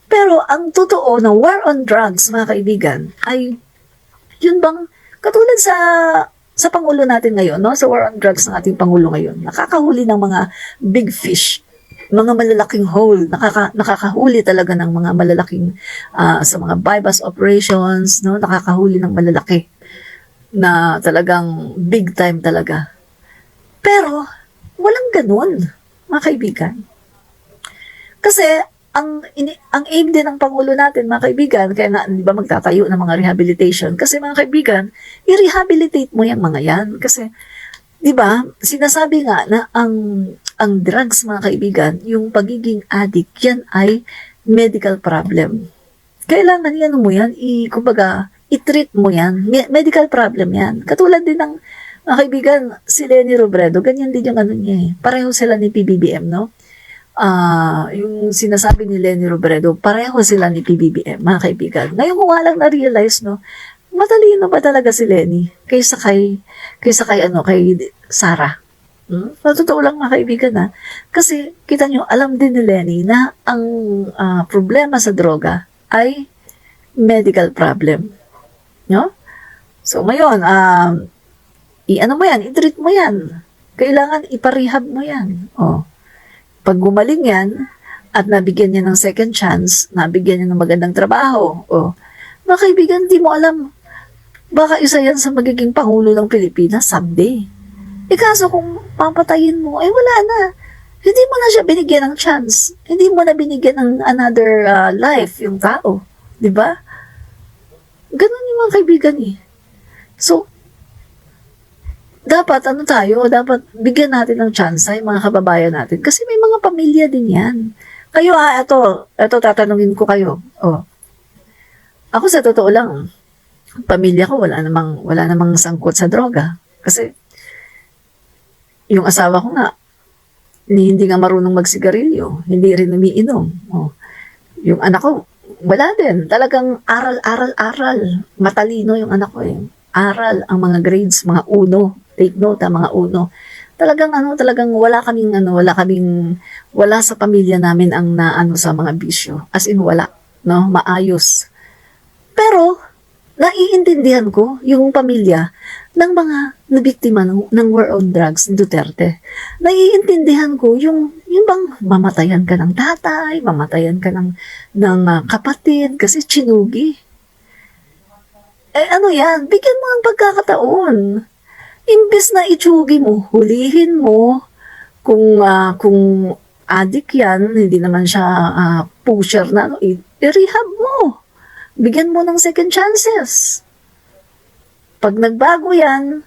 Pero ang totoo na war on drugs, mga kaibigan, ay yun bang katulad sa Pangulo natin ngayon, no? Sa war on drugs ng ating Pangulo ngayon, nakakahuli ng mga big fish, mga malalaking hole, nakakahuli talaga ng mga malalaking, sa mga bypass operations, no? Nakakahuli ng malalaki na talagang big time talaga. Pero, walang ganun, mga kaibigan. Kasi, ang aim din ng Pangulo natin, mga kaibigan, kaya nga, di ba, magtatayo ng mga rehabilitation. Kasi, mga kaibigan, i-rehabilitate mo yung mga yan. Kasi, di ba, sinasabi nga na ang drugs, mga kaibigan, yung pagiging addict, yan ay medical problem. Kailangan yan mo yan, kumbaga, i-treat mo yan. Medical problem yan. Katulad din ng, mga kaibigan, si Leni Robredo, ganyan din yung niya eh. Pareho sila ni PBBM, no? Yung sinasabi ni Leni Robredo, pareho sila ni PBBM, mga kaibigan. Ngayon ko nga lang na-realize, no, matalino ba talaga si Leni kaysa kay Sara? Totoo lang, mga kaibigan, kasi kita nyo, alam din ni Leni na ang problema sa droga ay medical problem. No? So, ngayon, i-treat mo yan. Kailangan iparehab mo yan. Pag gumaling yan, at nabigyan niya ng second chance, nabigyan niya ng magandang trabaho, mga kaibigan, di mo alam, baka isa yan sa magiging Pangulo ng Pilipinas someday. Kaso kung papatayin mo, wala na. Hindi mo na siya binigyan ng chance. Hindi mo na binigyan ng another life yung tao. Di ba? Ganun yung mga kaibigan eh. So, dapat dapat bigyan natin ng chance yung mga kababayan natin. Kasi may mga pamilya din yan. Kayo ito tatanungin ko kayo. Ako sa totoo lang, pamilya ko wala namang sangkot sa droga. Kasi, yung asawa ko nga, hindi nga marunong magsigarilyo, hindi rin umiinom. Yung anak ko, wala din. Talagang aral. Matalino yung anak ko eh. Aral ang mga grades, mga uno. Take note, mga uno. Talagang wala sa pamilya namin ang sa mga bisyo. As in wala, no? Maayos. Pero, naiintindihan ko yung pamilya ng mga nabiktima ng war on drugs ni Duterte. Naiintindihan ko yung bang mamatayan ka ng tatay, mamatayan ka ng kapatid kasi chinugi. Yan? Bigyan mo ng pagkakataon. Imbes na itsugi mo, hulihin mo, kung addict yan, hindi naman siya pusher na, i-rehab mo. Bigyan mo ng second chances. Pag nagbago yan,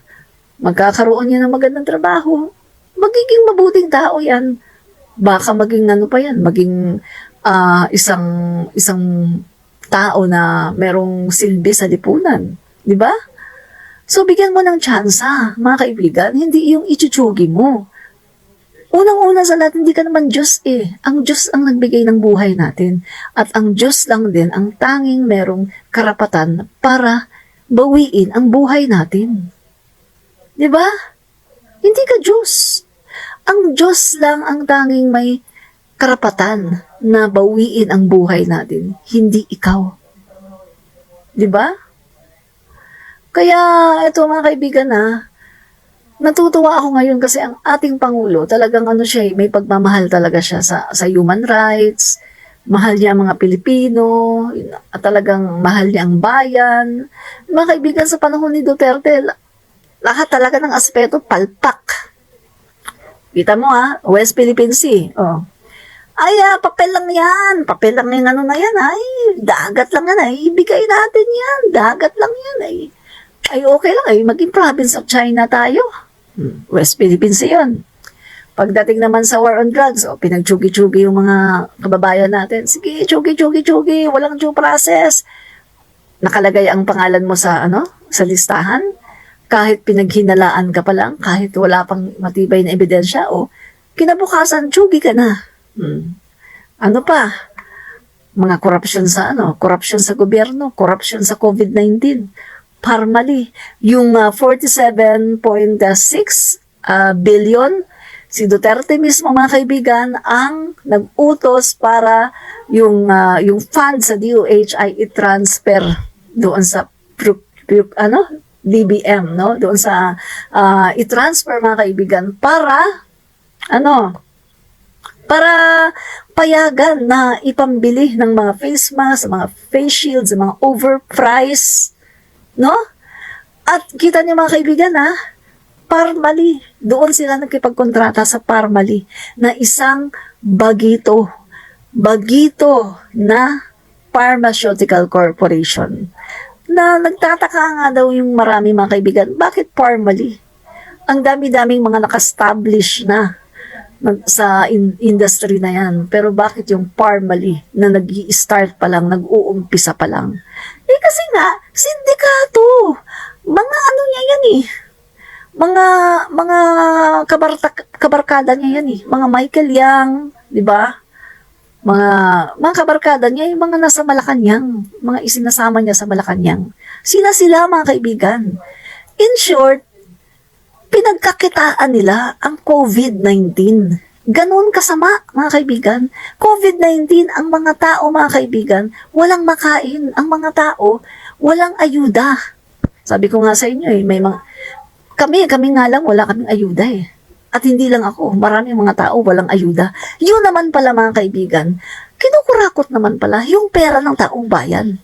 magkakaroon yan ng magandang trabaho, magiging mabuting tao yan. Baka maging maging isang tao na merong silbi sa lipunan. Di ba? So, bigyan mo ng tsansa, mga kaibigan, hindi yung ichuchugi mo. Unang-una sa lahat, hindi ka naman Diyos eh. Ang Diyos ang nagbigay ng buhay natin. At ang Diyos lang din ang tanging merong karapatan para bawiin ang buhay natin. Di ba? Hindi ka Diyos. Ang Diyos lang ang tanging may karapatan na bawiin ang buhay natin, hindi ikaw. Di ba? Kaya, ito mga kaibigan natutuwa ako ngayon kasi ang ating Pangulo, talagang may pagmamahal talaga siya sa human rights, mahal niya ang mga Pilipino, at talagang mahal niya ang bayan. Mga kaibigan, sa panahon ni Duterte, lahat talaga ng aspeto palpak. Kita mo West Philippine Sea. Ay, papel lang yan. Papel lang yung ano na yan. Ay, dagat lang yan. Ay, ibigay natin yan. Dagat lang yan. Ay okay lang. Ay, maging province of China tayo. West Philippines yun. Pagdating naman sa war on drugs, pinagtsugi-tsugi yung mga kababayan natin. Sige, tsugi. Walang due process. Nakalagay ang pangalan mo sa, sa listahan. Kahit pinaghinalaan ka pa lang, kahit wala pang matibay na ebidensya, kinabukasan, tsugi ka na. Ano pa? Mga corruption sa gobyerno, corruption sa COVID-19. Parmali, yung 47.6 billion, si Duterte mismo mga kaibigan ang nag-utos para yung funds sa DOH ay i-transfer doon sa DBM, no? Doon sa i-transfer mga kaibigan para para payagan na ipambili ng mga face mask, mga face shields, mga overpriced, no? At kita niyo mga kaibigan Parmali, doon sila nagkipagkontrata sa Parmali na isang bagito na pharmaceutical corporation na nagtataka nga daw yung marami mga kaibigan, bakit Parmali? Ang dami-daming mga naka-establish na sa industry na yan. Pero bakit yung Parmali na nag-i-start pa lang, nag-uumpisa pa lang? Kasi nga, sindikato. Mga niya yan Mga kabarkada niya yan Mga Michael Yang, di ba? Mga kabarkada niya, yung mga nasa Malacanang, mga isinasama niya sa Malacanang. Sila mga kaibigan. In short, pinagkakitaan nila ang COVID-19. Ganun kasama, mga kaibigan. COVID-19, ang mga tao, mga kaibigan, walang makain. Ang mga tao, walang ayuda. Sabi ko nga sa inyo, may mga... Kami nga lang, wala kaming ayuda At hindi lang ako, maraming mga tao walang ayuda. Yun naman pala mga kaibigan, kinukurakot naman pala yung pera ng taong bayan.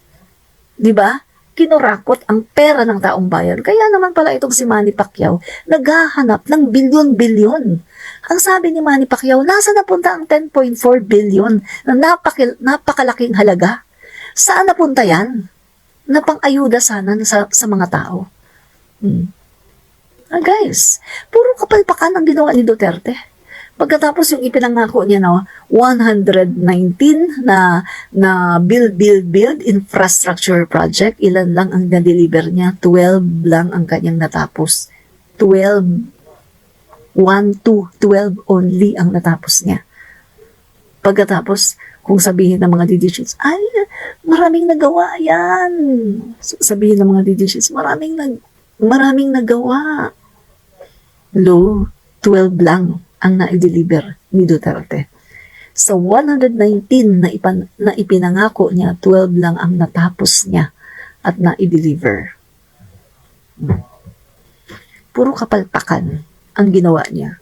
Di ba? Kinurakot ang pera ng taong bayan. Kaya naman pala itong si Manny Pacquiao, naghahanap ng bilyon-bilyon. Ang sabi ni Manny Pacquiao, nasa napunta ang 10.4 billion na napakalaking halaga? Saan napunta yan? Na pang-ayuda sana sa mga tao. Guys, puro kapalpakan ang ginawa ni Duterte. Pagkatapos yung ipinangako niya 119 na build infrastructure project, ilan lang ang na-deliver niya? 12 lang ang kanyang natapos. 12 only ang natapos niya. Pagkatapos, kung sabihin ng mga DDGs, ay, maraming nagawa yan. Sabihin ng mga DDGs, maraming nagawa. Low, 12 lang ang na-deliver ni Duterte. Sa 119 na ipinangako niya, 12 lang ang natapos niya at na-deliver. Puro kapalpakan ang ginawa niya.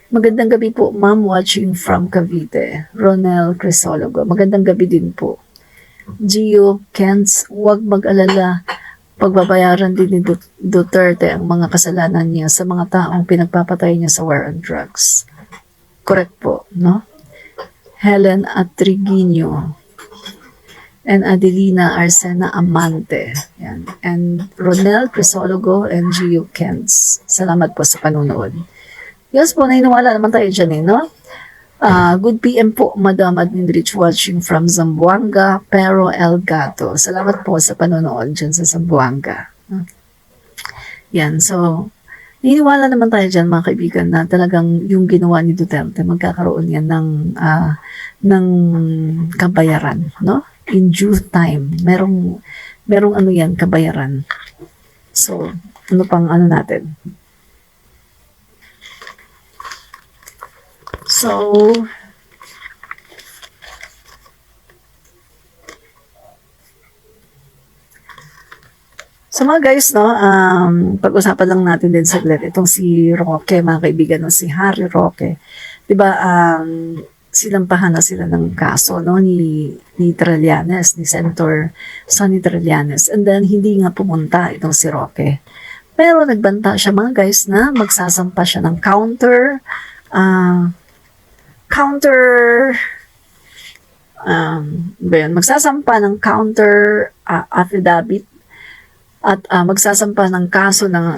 Magandang gabi po, ma'am, watching from Cavite. Ronel Crisologo. Magandang gabi din po. Gio Kents, huwag mag-alala. Pagbabayaran din ni Duterte ang mga kasalanan niya sa mga taong pinagpapatay niya sa war on drugs. Correct po, no? Helen Atriguino and Adelina Arsena Amante. Yan. And Ronel Crisologo and Gio Kents. Salamat po sa panonood. Yes po, nainiwala naman tayo dyan no? Good PM po, Madam Admin Rich, watching from Zamboanga, Pero El Gato. Salamat po sa panonood dyan sa Zamboanga. Yan, so, niniwala naman tayo dyan mga kaibigan na talagang yung ginawa ni Duterte, magkakaroon yan ng kabayaran, no? In due time, merong yan, kabayaran. So, ano pang natin? So, mga guys, no, pag-usapan lang natin din saglit itong si Roque, mga kaibigan, no, si Harry Roque. Diba, sinampahan na sila ng kaso, no, ni Trillanes, ni Senator Sonny Trillanes. And then, hindi nga pumunta itong si Roque. Pero nagbanta siya mga guys na magsasampa siya ng counter counter magsasampa ng counter affidavit at magsasampa ng kaso na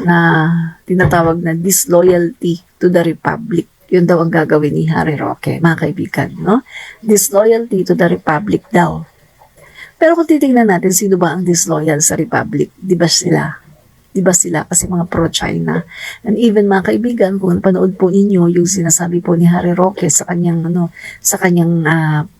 tinatawag na disloyalty to the Republic. Yun daw ang gagawin ni Harry Roque, mga kaibigan, no? Disloyalty to the Republic daw. Pero kung titingnan natin, sino ba ang disloyal sa Republic? Di ba sila? Di ba sila? Kasi mga pro-China. And even mga kaibigan, kung napanood po ninyo yung sinasabi po ni Harry Roque sa kanyang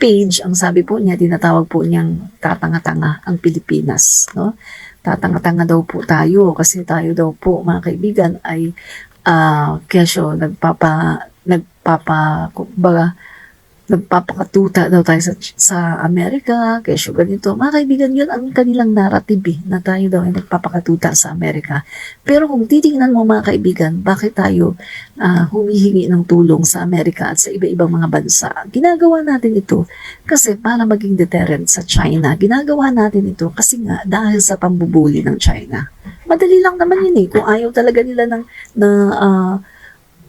page, ang sabi po niya, tinatawag po niyang tatanga-tanga ang Pilipinas, no? Tatanga-tanga daw po tayo kasi tayo daw po, mga kaibigan, ay kesyo nagpapakatuta daw tayo sa Amerika, kesyo ganito. Mga kaibigan, yun ang kanilang narrative na tayo daw ay nagpapakatuta sa Amerika. Pero kung titingnan mo, mga kaibigan, bakit tayo humihingi ng tulong sa Amerika at sa iba-ibang mga bansa? Ginagawa natin ito kasi para maging deterrent sa China. Ginagawa natin ito kasi nga dahil sa pambubuli ng China. Madali lang naman yun eh. Kung ayaw talaga nila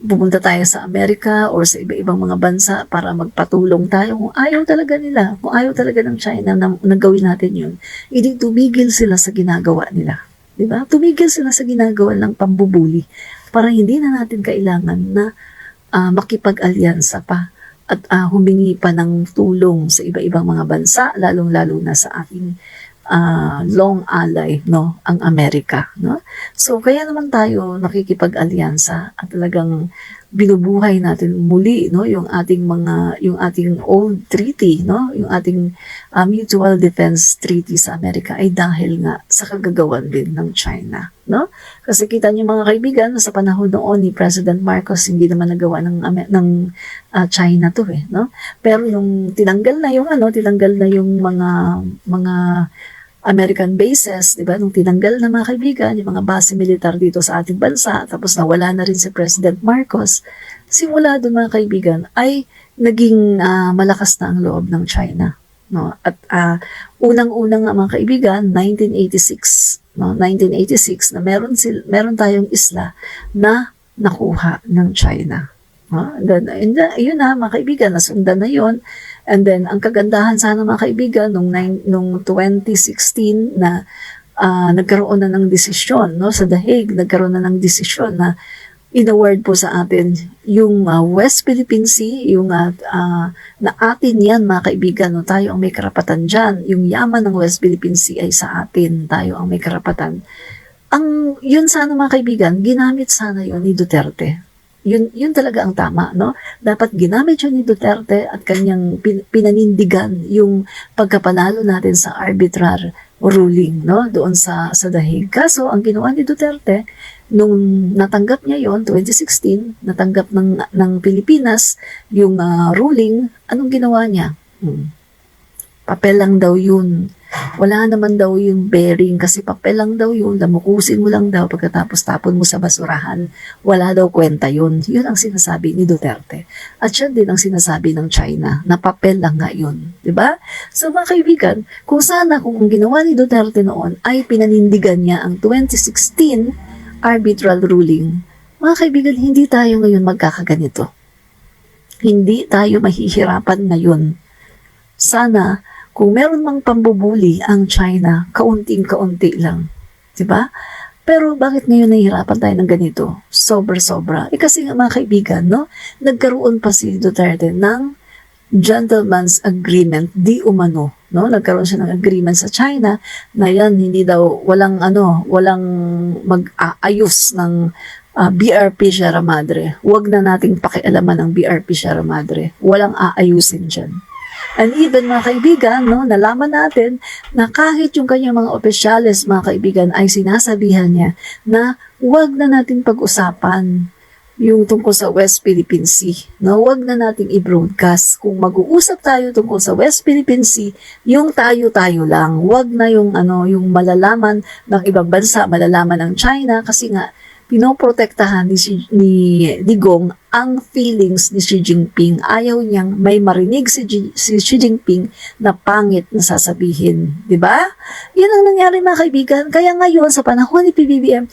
pumunta tayo sa Amerika or sa iba-ibang mga bansa para magpatulong tayo. Kung ayaw talaga nila, kung ayaw talaga ng China na gawin natin yun, hindi tumigil sila sa ginagawa nila. Diba? Tumigil sila sa ginagawa ng pambubuli para hindi na natin kailangan na makipag-alyansa pa at humingi pa ng tulong sa iba-ibang mga bansa, lalong-lalo na sa ating long ally, no, ang Amerika, no? So kaya naman tayo nakikipag-alyansa at talagang binubuhay natin muli, no, yung ating old treaty, no, yung ating mutual defense treaty sa Amerika ay dahil nga sa kagagawan din ng China, no? Kasi kita niyo mga kaibigan, sa panahon noon ni President Marcos hindi naman nagawa ng China to no? Pero nung tinanggal na yung mga American bases, di ba? Nung tinanggal na mga kaibigan, yung mga base militar dito sa ating bansa, tapos nawala na rin si President Marcos, simula doon mga kaibigan, ay naging malakas na ang loob ng China. No? At unang-unang mga kaibigan, 1986, no? 1986 na meron tayong isla na nakuha ng China. And then, yun na mga kaibigan, nasundan na yun. And then, ang kagandahan sana mga kaibigan, nung 2016 na nagkaroon na ng desisyon, no? Sa The Hague, nagkaroon na ng desisyon na in-award po sa atin yung West Philippine Sea, yung na atin yan mga kaibigan, no? Tayo ang may karapatan dyan. Yung yaman ng West Philippine Sea ay sa atin, tayo ang may karapatan. Yun sana mga kaibigan, ginamit sana yun ni Duterte. Yun talaga ang tama, no? Dapat ginamit yun ni Duterte at kanyang pinanindigan yung pagkapanalo natin sa arbitral ruling, no? Doon sa The Hague. Kaso, ang ginawa ni Duterte, nung natanggap niya yon 2016, natanggap ng Pilipinas yung ruling, anong ginawa niya? Papel lang daw yun. Wala naman daw yung bearing kasi papel lang daw yun, damukusin mo lang daw pagkatapos tapon mo sa basurahan. Wala daw kwenta yun. Yun ang sinasabi ni Duterte. At yan din ang sinasabi ng China, na papel lang nga yun. Diba? So mga kaibigan, kung ang ginawa ni Duterte noon ay pinanindigan niya ang 2016 arbitral ruling, mga kaibigan, hindi tayo ngayon magkakaganito. Hindi tayo mahihirapan ngayon. Sana, kung meron mang pambubuli ang China, kaunting-kaunti lang. Diba? Pero bakit ngayon nahihirapan tayo ng ganito? Sobra-sobra. Kasi nga mga kaibigan, no? Nagkaroon pa si Duterte ng gentleman's agreement, di umano. No? Nagkaroon siya ng agreement sa China na yan, walang mag-aayos ng BRP Sierra Madre. Huwag na nating pakialaman ng BRP Sierra Madre. Walang aayusin dyan. And even mga kaibigan, no, nalaman natin na kahit yung kanyang mga opisyales, mga kaibigan, ay sinasabihan niya na huwag na natin pag-usapan yung tungkol sa West Philippine Sea. No, huwag na nating i-broadcast. Kung mag-uusap tayo tungkol sa West Philippine Sea, yung tayo-tayo lang. Huwag na yung malalaman ng ibang bansa, malalaman ng China kasi nga pinoprotektahan ni Digong ang feelings ni Xi Jinping. Ayaw niyang may marinig si Xi Jinping na pangit na sasabihin. Diba? Yan ang nangyari mga kaibigan. Kaya ngayon sa panahon ni PBBM,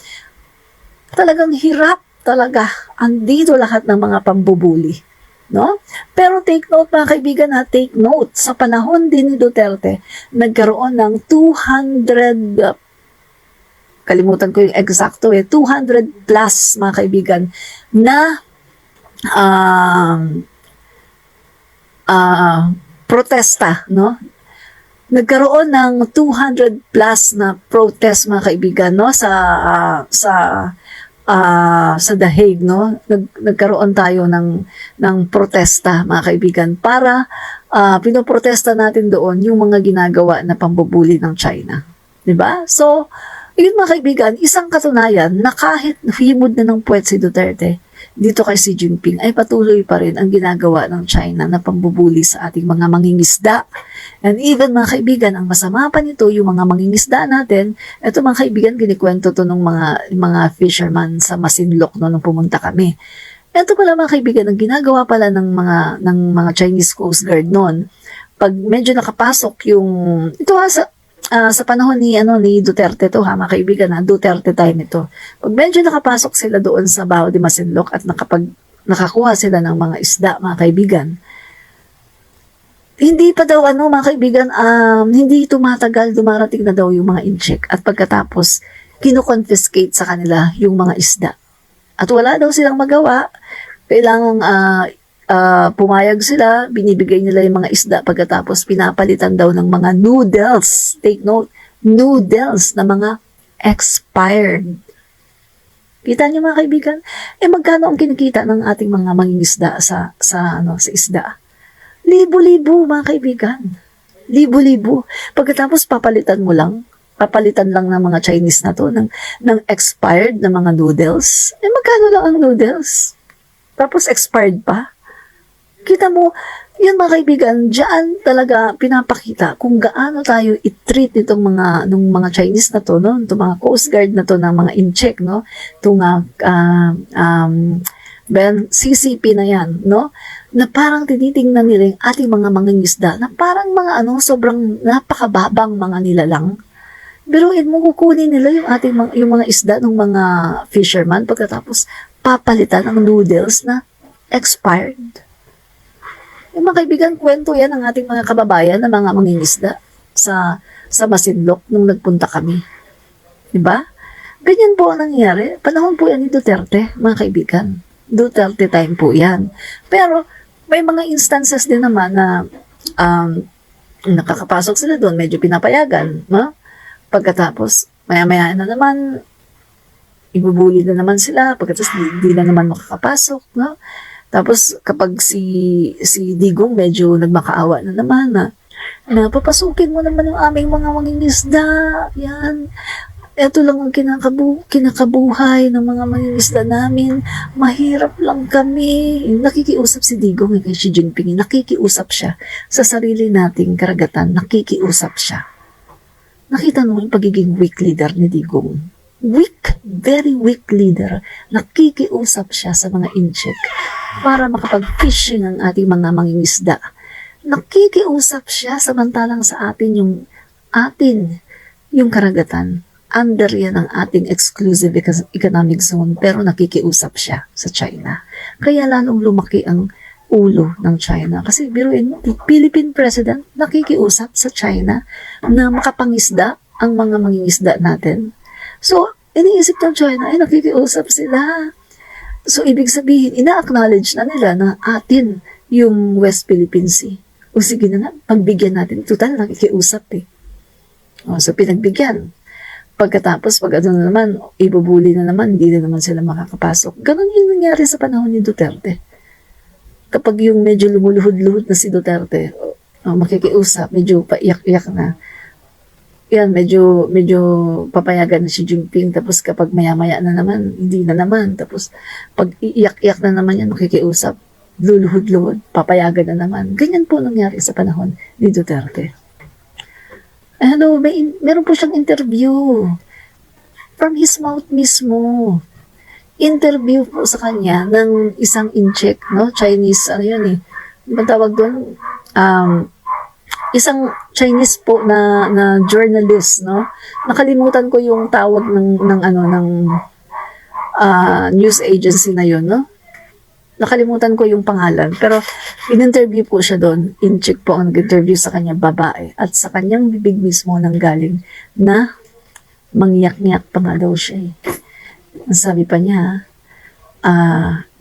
talagang hirap talaga. Andito lahat ng mga pambubuli. no? Pero take note mga kaibigan, ha, take note, sa panahon din ni Duterte, nagkaroon ng 200, kalimutan ko yung eksakto 200 plus mga kaibigan, na protesta, no? Nagkaroon ng 200 plus na protest mga kaibigan, no, sa The Hague, no. Nagkaroon tayo ng protesta mga kaibigan para pinoprotesta natin doon yung mga ginagawa na pambubuli ng China. 'Di ba? So, yun mga kaibigan, isang katunayan na kahit himod na ng puwet si Duterte dito kay Xi Jinping ay patuloy pa rin ang ginagawa ng China na pambubuli sa ating mga mangingisda. And even mga kaibigan, ang masama pa nito, yung mga mangingisda natin, ito mga kaibigan, kinikwento to ng mga fisherman sa Masinloc no, nung pumunta kami. Ito pala mga kaibigan, ang ginagawa pala ng mga Chinese Coast Guard noon, pag medyo nakapasok yung, ito sa panahon ni Duterte to ha, mga kaibigan, Duterte time ito. Pag medyo nakapasok sila doon sa Bao de Masinloc at nakakuha sila ng mga isda, mga kaibigan, hindi pa daw mga kaibigan, hindi tumatagal, dumarating na daw yung mga incheck at pagkatapos, kino-confiscate sa kanila yung mga isda. At wala daw silang magawa, kailangang pumayag sila, binibigay nila yung mga isda pagkatapos pinapalitan daw ng mga noodles. Take note, noodles na mga expired. Kita niyo mga kaibigan? Magkano ang kinikita ng ating mga mangingisda sa isda? Libo-libo mga kaibigan. Libo-libo. Pagkatapos papalitan lang ng mga Chinese na to ng expired na mga noodles. Magkano lang ang noodles? Tapos expired pa. Kita mo, yun mga kaibigan, diyan talaga pinapakita kung gaano tayo i-treat nung mga Chinese na to, no? Itong mga Coast Guard na to ng mga in-check, no? Itong CCP na yan, no? Na parang tinitingnan nila yung ating mga mangingisda na parang mga sobrang napakababang mga nilalang. Biruin mo, kukunin nila yung mga isda ng mga fisherman pagkatapos papalitan ng noodles na expired. Yung mga kaibigan, kwento yan ng ating mga kababayan na mga mangingisda sa Masinloc nung nagpunta kami. Diba? Ganyan po ang nangyari. Panahon po yan ni Duterte, mga kaibigan. Duterte time po yan. Pero may mga instances din naman na nakakapasok sila doon, medyo pinapayagan. No? Pagkatapos, maya-maya na naman, ibubuli na naman sila, pagkatapos hindi na naman makakapasok. No? Tapos kapag si Digong medyo nagmakaawa na naman na papasukin mo naman yung aming mga mangingisda. Yan. Ito lang ang kinakabuhay ng mga mangingisda namin. Mahirap lang kami. Nakikiusap si Digong kay Xi Jinping. Nakikiusap siya sa sarili nating karagatan. Nakikiusap siya. Nakita mo yung pagiging weak leader ni Digong. Weak, very weak leader. Nakikiusap siya sa mga incheck para makapag-fishing ang ating mga mangingisda. Nakikiusap siya samantalang sa atin yung karagatan. Under yan ang ating exclusive economic zone pero nakikiusap siya sa China. Kaya lalong lumaki ang ulo ng China. Kasi biruin mo, Philippine President nakikiusap sa China na makapangisda ang mga mangingisda natin. So, iniisip ng China, nakikiusap sila. So, ibig sabihin, ina-acknowledge na nila na atin yung West Philippine Sea. O sige na nga, pagbigyan natin. Total, nakikiusap so, pinagbigyan. Pagkatapos, pag na naman, ibubuli na naman, hindi na naman sila makakapasok. Ganon yung nangyari sa panahon ni Duterte. Kapag yung medyo lumuluhod-luhod na si Duterte, makikiusap, medyo paiyak-iyak na. Yan, medyo papayagan na si Jinping. Tapos kapag maya-maya na naman, hindi na naman. Tapos pag iiyak-iyak na naman yan, makikiusap, luluhod-luhod, papayagan na naman. Ganyan po nangyari sa panahon ni Duterte. Hello, meron po siyang interview from his mouth mismo. Interview po sa kanya ng isang incheck, no? Chinese, ang tawag doon? Isang Chinese po na journalist, no? Nakalimutan ko yung tawag ng news agency na yun, no? nakalimutan ko yung pangalan, pero in-interview po siya doon, in-check po ang nag-interview sa kanya, babae, at sa kanyang bibig mismo nanggaling na mangyak-ngyak pa nga daw siya eh. Ang sabi pa niya,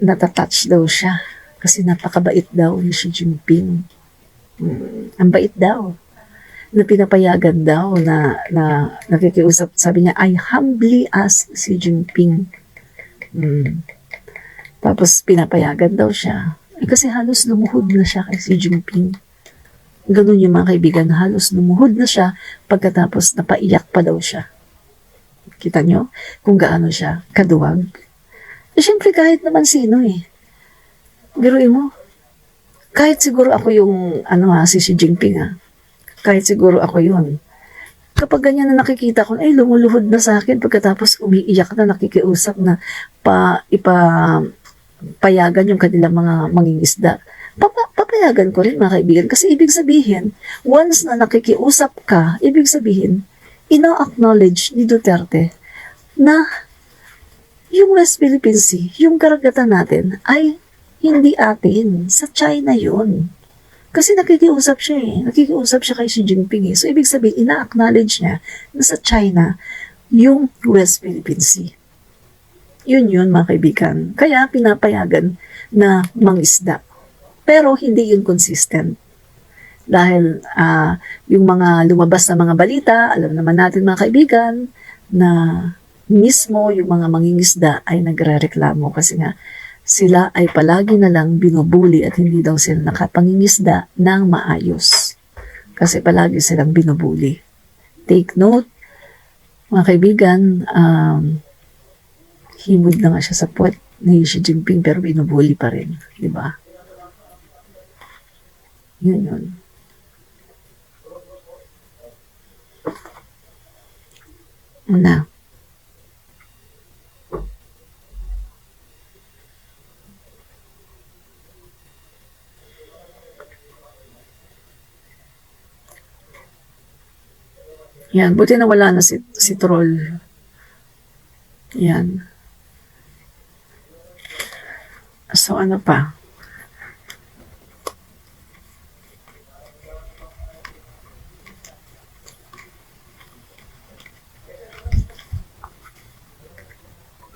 natatouch daw siya kasi napakabait daw ni Xi Jinping. Ang bait daw. Na pinapayagan daw na nakikiusap. Sabi niya, I humbly ask Xi Jinping. Tapos pinapayagan daw siya. Kasi halos lumuhod na siya kay Xi Jinping. Ganun yung mga kaibigan, halos lumuhod na siya pagkatapos napaiyak pa daw siya. Kita nyo kung gaano siya kaduwag. Siyempre kahit naman sino eh. Biruin mo, kahit siguro ako yung si Xi Jinping kahit siguro ako yun. Kapag ganyan na nakikita ko, ay lumuluhod na sa akin pagkatapos umiiyak na nakikiusap na payagan yung kanilang mga mangingisda. Papayagan ko rin mga kaibigan kasi ibig sabihin, once na nakikiusap ka, ibig sabihin, ina-acknowledge ni Duterte na yung West Philippine Sea, yung karagatan natin, ay hindi atin. Sa China yun. Kasi nakikiusap siya eh. Nakikiusap siya kay Xi Jinping eh. So, ibig sabihin, ina-acknowledge niya na sa China, yung West Philippine Sea. Yun, mga kaibigan. Kaya, pinapayagan na mangisda. Pero, hindi yun consistent. Dahil, yung mga lumabas na mga balita, alam naman natin mga kaibigan, na mismo yung mga mangingisda ay nagrereklamo kasi nga sila ay palagi na lang binubuli at hindi daw sila nakapangingisda ng maayos. Kasi palagi silang binubuli. Take note, mga kaibigan, himod na nga siya sa puwet ni Xi Jinping pero binubuli pa rin. Diba? Yun. Na. Yan, buti na wala na si Troll. Yan. So, ano pa?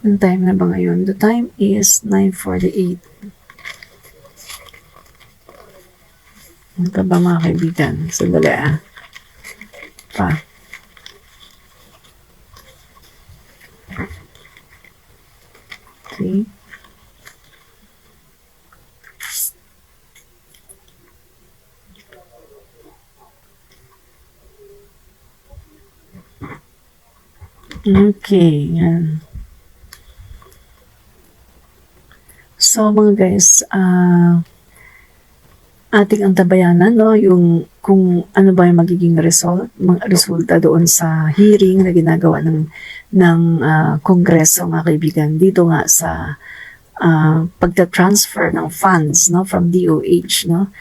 Ang time na ba ngayon? The time is 9:48. Ano ka ba mga kaibigan? Sandali pa. Okay. Okay, yan. So, mga guys, ating antabayanan, no, yung kung ano ba yung magiging resulta doon sa hearing na ginagawa ng Kongreso, mga kaibigan, dito nga sa pagta-transfer ng funds, no, from DOH, no,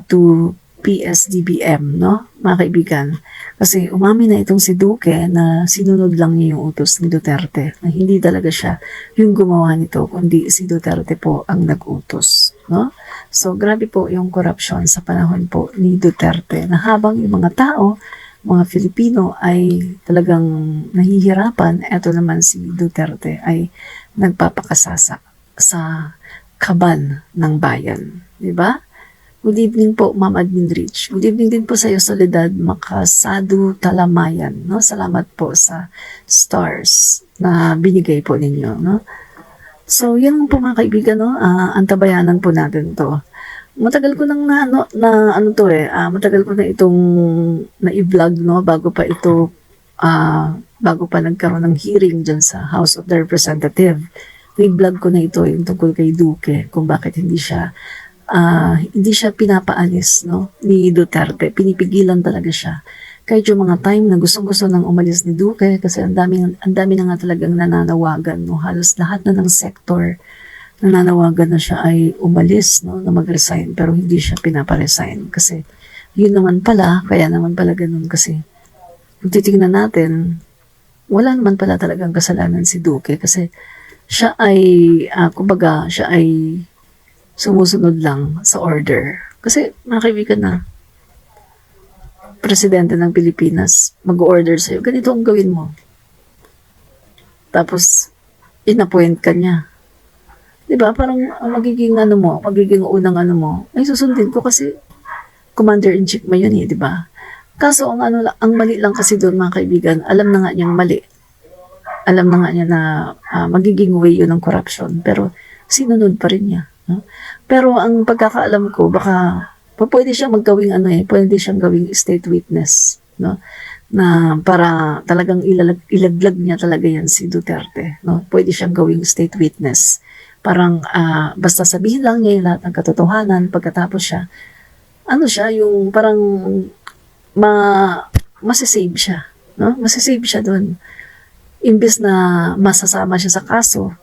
to PSDBM, no, mga kaibigan. Kasi umamin na itong si Duque na sinunod lang niya yung utos ni Duterte, na hindi talaga siya yung gumawa nito, kundi si Duterte po ang nag-utos, no? So, grabe po yung corruption sa panahon po ni Duterte, na habang yung mga tao, mga Filipino ay talagang nahihirapan, eto naman si Duterte ay nagpapakasasa sa kaban ng bayan, di ba? Good evening po, Ma'am Admin Rich. Good evening din po sa iyo, Soledad Makasadu Talamayan. No? Salamat po sa stars na binigay po ninyo. No? So, yan po mga kaibigan, no? Antabayanan po natin to. Matagal ko nang matagal ko na itong na-i-vlog, no? Bago pa nagkaroon ng hearing dyan sa House of the Representative. I-vlog ko na ito yung tungkol kay Duque, kung bakit hindi siya pinapaalis, no, ni Duterte. Pinipigilan talaga siya. Kahit yung mga time na gustong-gusto nang umalis ni Duque kasi ang dami na nga talagang nananawagan, no, halos lahat na ng sector nananawagan na siya ay umalis, no, na mag-resign, pero hindi siya pinaparesign kasi yun naman pala, kaya naman pala ganun kasi kung titingnan natin, wala naman pala talagang kasalanan si Duque kasi siya ay, kumbaga, siya ay sumusunod lang sa order. Kasi, mga kaibigan na, presidente ng Pilipinas, mag-order sa'yo, ganito ang gawin mo. Tapos, in-appoint ka niya. Diba? Parang ang magiging ano mo, magiging unang ano mo, ay susundin ko kasi commander-in-chief mo yun eh, diba? Kaso ang ano, ang mali lang kasi doon mga kaibigan, alam na nga niyang mali. Alam na nga niya na magiging way yun ng corruption, pero sinunod pa rin niya. No? Pero ang pagkakaalam ko, baka pwede siyang maggawing ano eh, pwede siyang gawing state witness, no? Na para talagang ilaglag niya talaga yan si Duterte, no? Pwede siyang gawing state witness. Parang basta sabihin lang niya yung lahat ng katotohanan pagkatapos siya, ano siya, yung parang masasave siya, no? Masasave siya doon. Imbes na masasama siya sa kaso,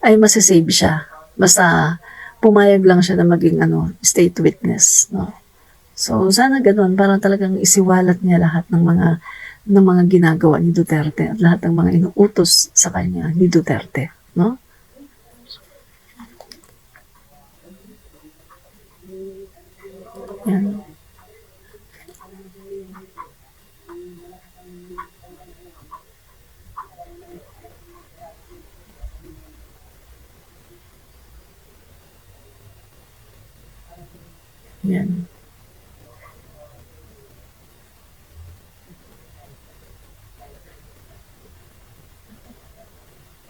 ay masasave siya. Basta pumayag lang siya na maging state witness, no? So sana ganoon, parang talagang isiwalat niya lahat ng mga ginagawa ni Duterte at lahat ng mga inuutos sa kanya ni Duterte, no? Yan. Yan.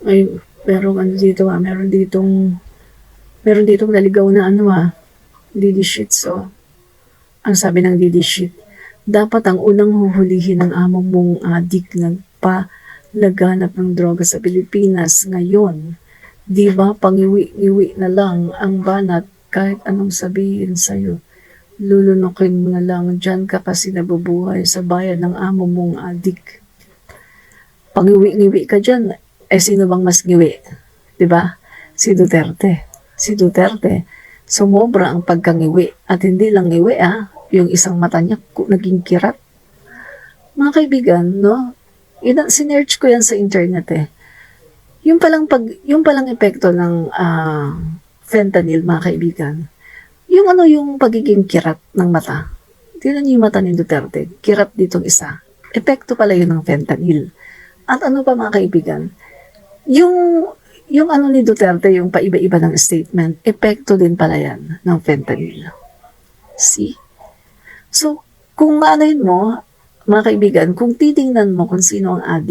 Ay, pero ano dito meron ditong naligaw na DD sheet. So, ang sabi ng DD sheet, dapat ang unang huhulihin ng amo mong adik nagpalaganap ng droga sa Pilipinas ngayon. Di ba, pangiwi-iwi na lang ang banat kahit anong sabihin sa'yo. Lulunukin mo na lang, dyan ka kasi nabubuhay sa bayan ng amo mong adik. Pangiwi-iwi ka dyan, sino bang mas ngiwi? Di ba? Si Duterte. Si Duterte, sumobra ang pagkangiwi. At hindi lang ngiwi yung isang mata niya naging kirat. Mga kaibigan, no? Sinerch ko yan sa internet eh. Yung palang epekto ng fentanyl, mga kaibigan. Yung pagiging kirat ng mata. Tingnan niyo yung mata ni Duterte. Kirat ditong isa. Epekto pala yun ng fentanyl. At ano pa mga kaibigan? Yung ni Duterte, yung paiba-iba ng statement, epekto din pala yan ng fentanyl. See? So, kung aanoin mo, mga kaibigan, kung titingnan mo kung sino ang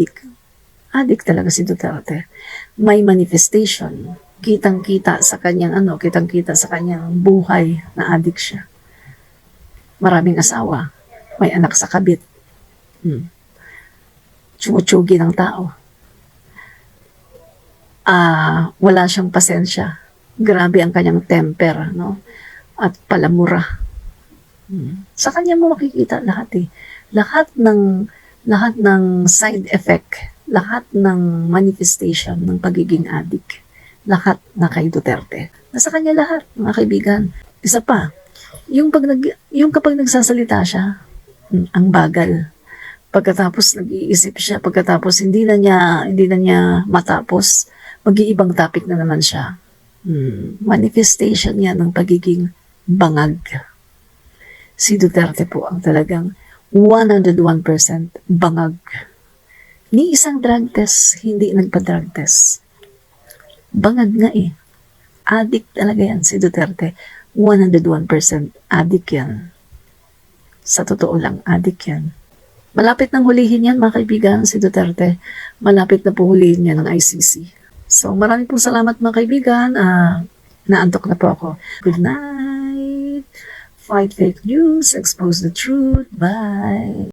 adik talaga si Duterte. May manifestation. Kitang-kita sa kanyang buhay na adik siya. Maraming asawa. May anak sa kabit. Tsumuchugi ng tao. Wala siyang pasensya. Grabe ang kanyang temper, no? At palamura. Sa kanya mo makikita lahat eh. Lahat ng side effect, lahat ng manifestation ng pagiging adik, lahat na kay Duterte. Nasa kanya lahat, mga kaibigan. Isa pa, yung kapag nagsasalita siya, ang bagal. Pagkatapos nag-iisip siya, pagkatapos hindi na niya matapos, mag-iibang topic na naman siya. Manifestation niya ng pagiging bangag. Si Duterte po ang talagang 101% bangag. Ni isang drug test, hindi nagpa-drug test. Bangag nga eh. Addict talaga yan si Duterte. 101% addict yan. Sa totoo lang, addict yan. Malapit nang hulihin yan, mga kaibigan, si Duterte. Malapit na po hulihin yan ng ICC. So, maraming pong salamat, mga kaibigan. Naantok na po ako. Good night. Fight fake news. Expose the truth. Bye.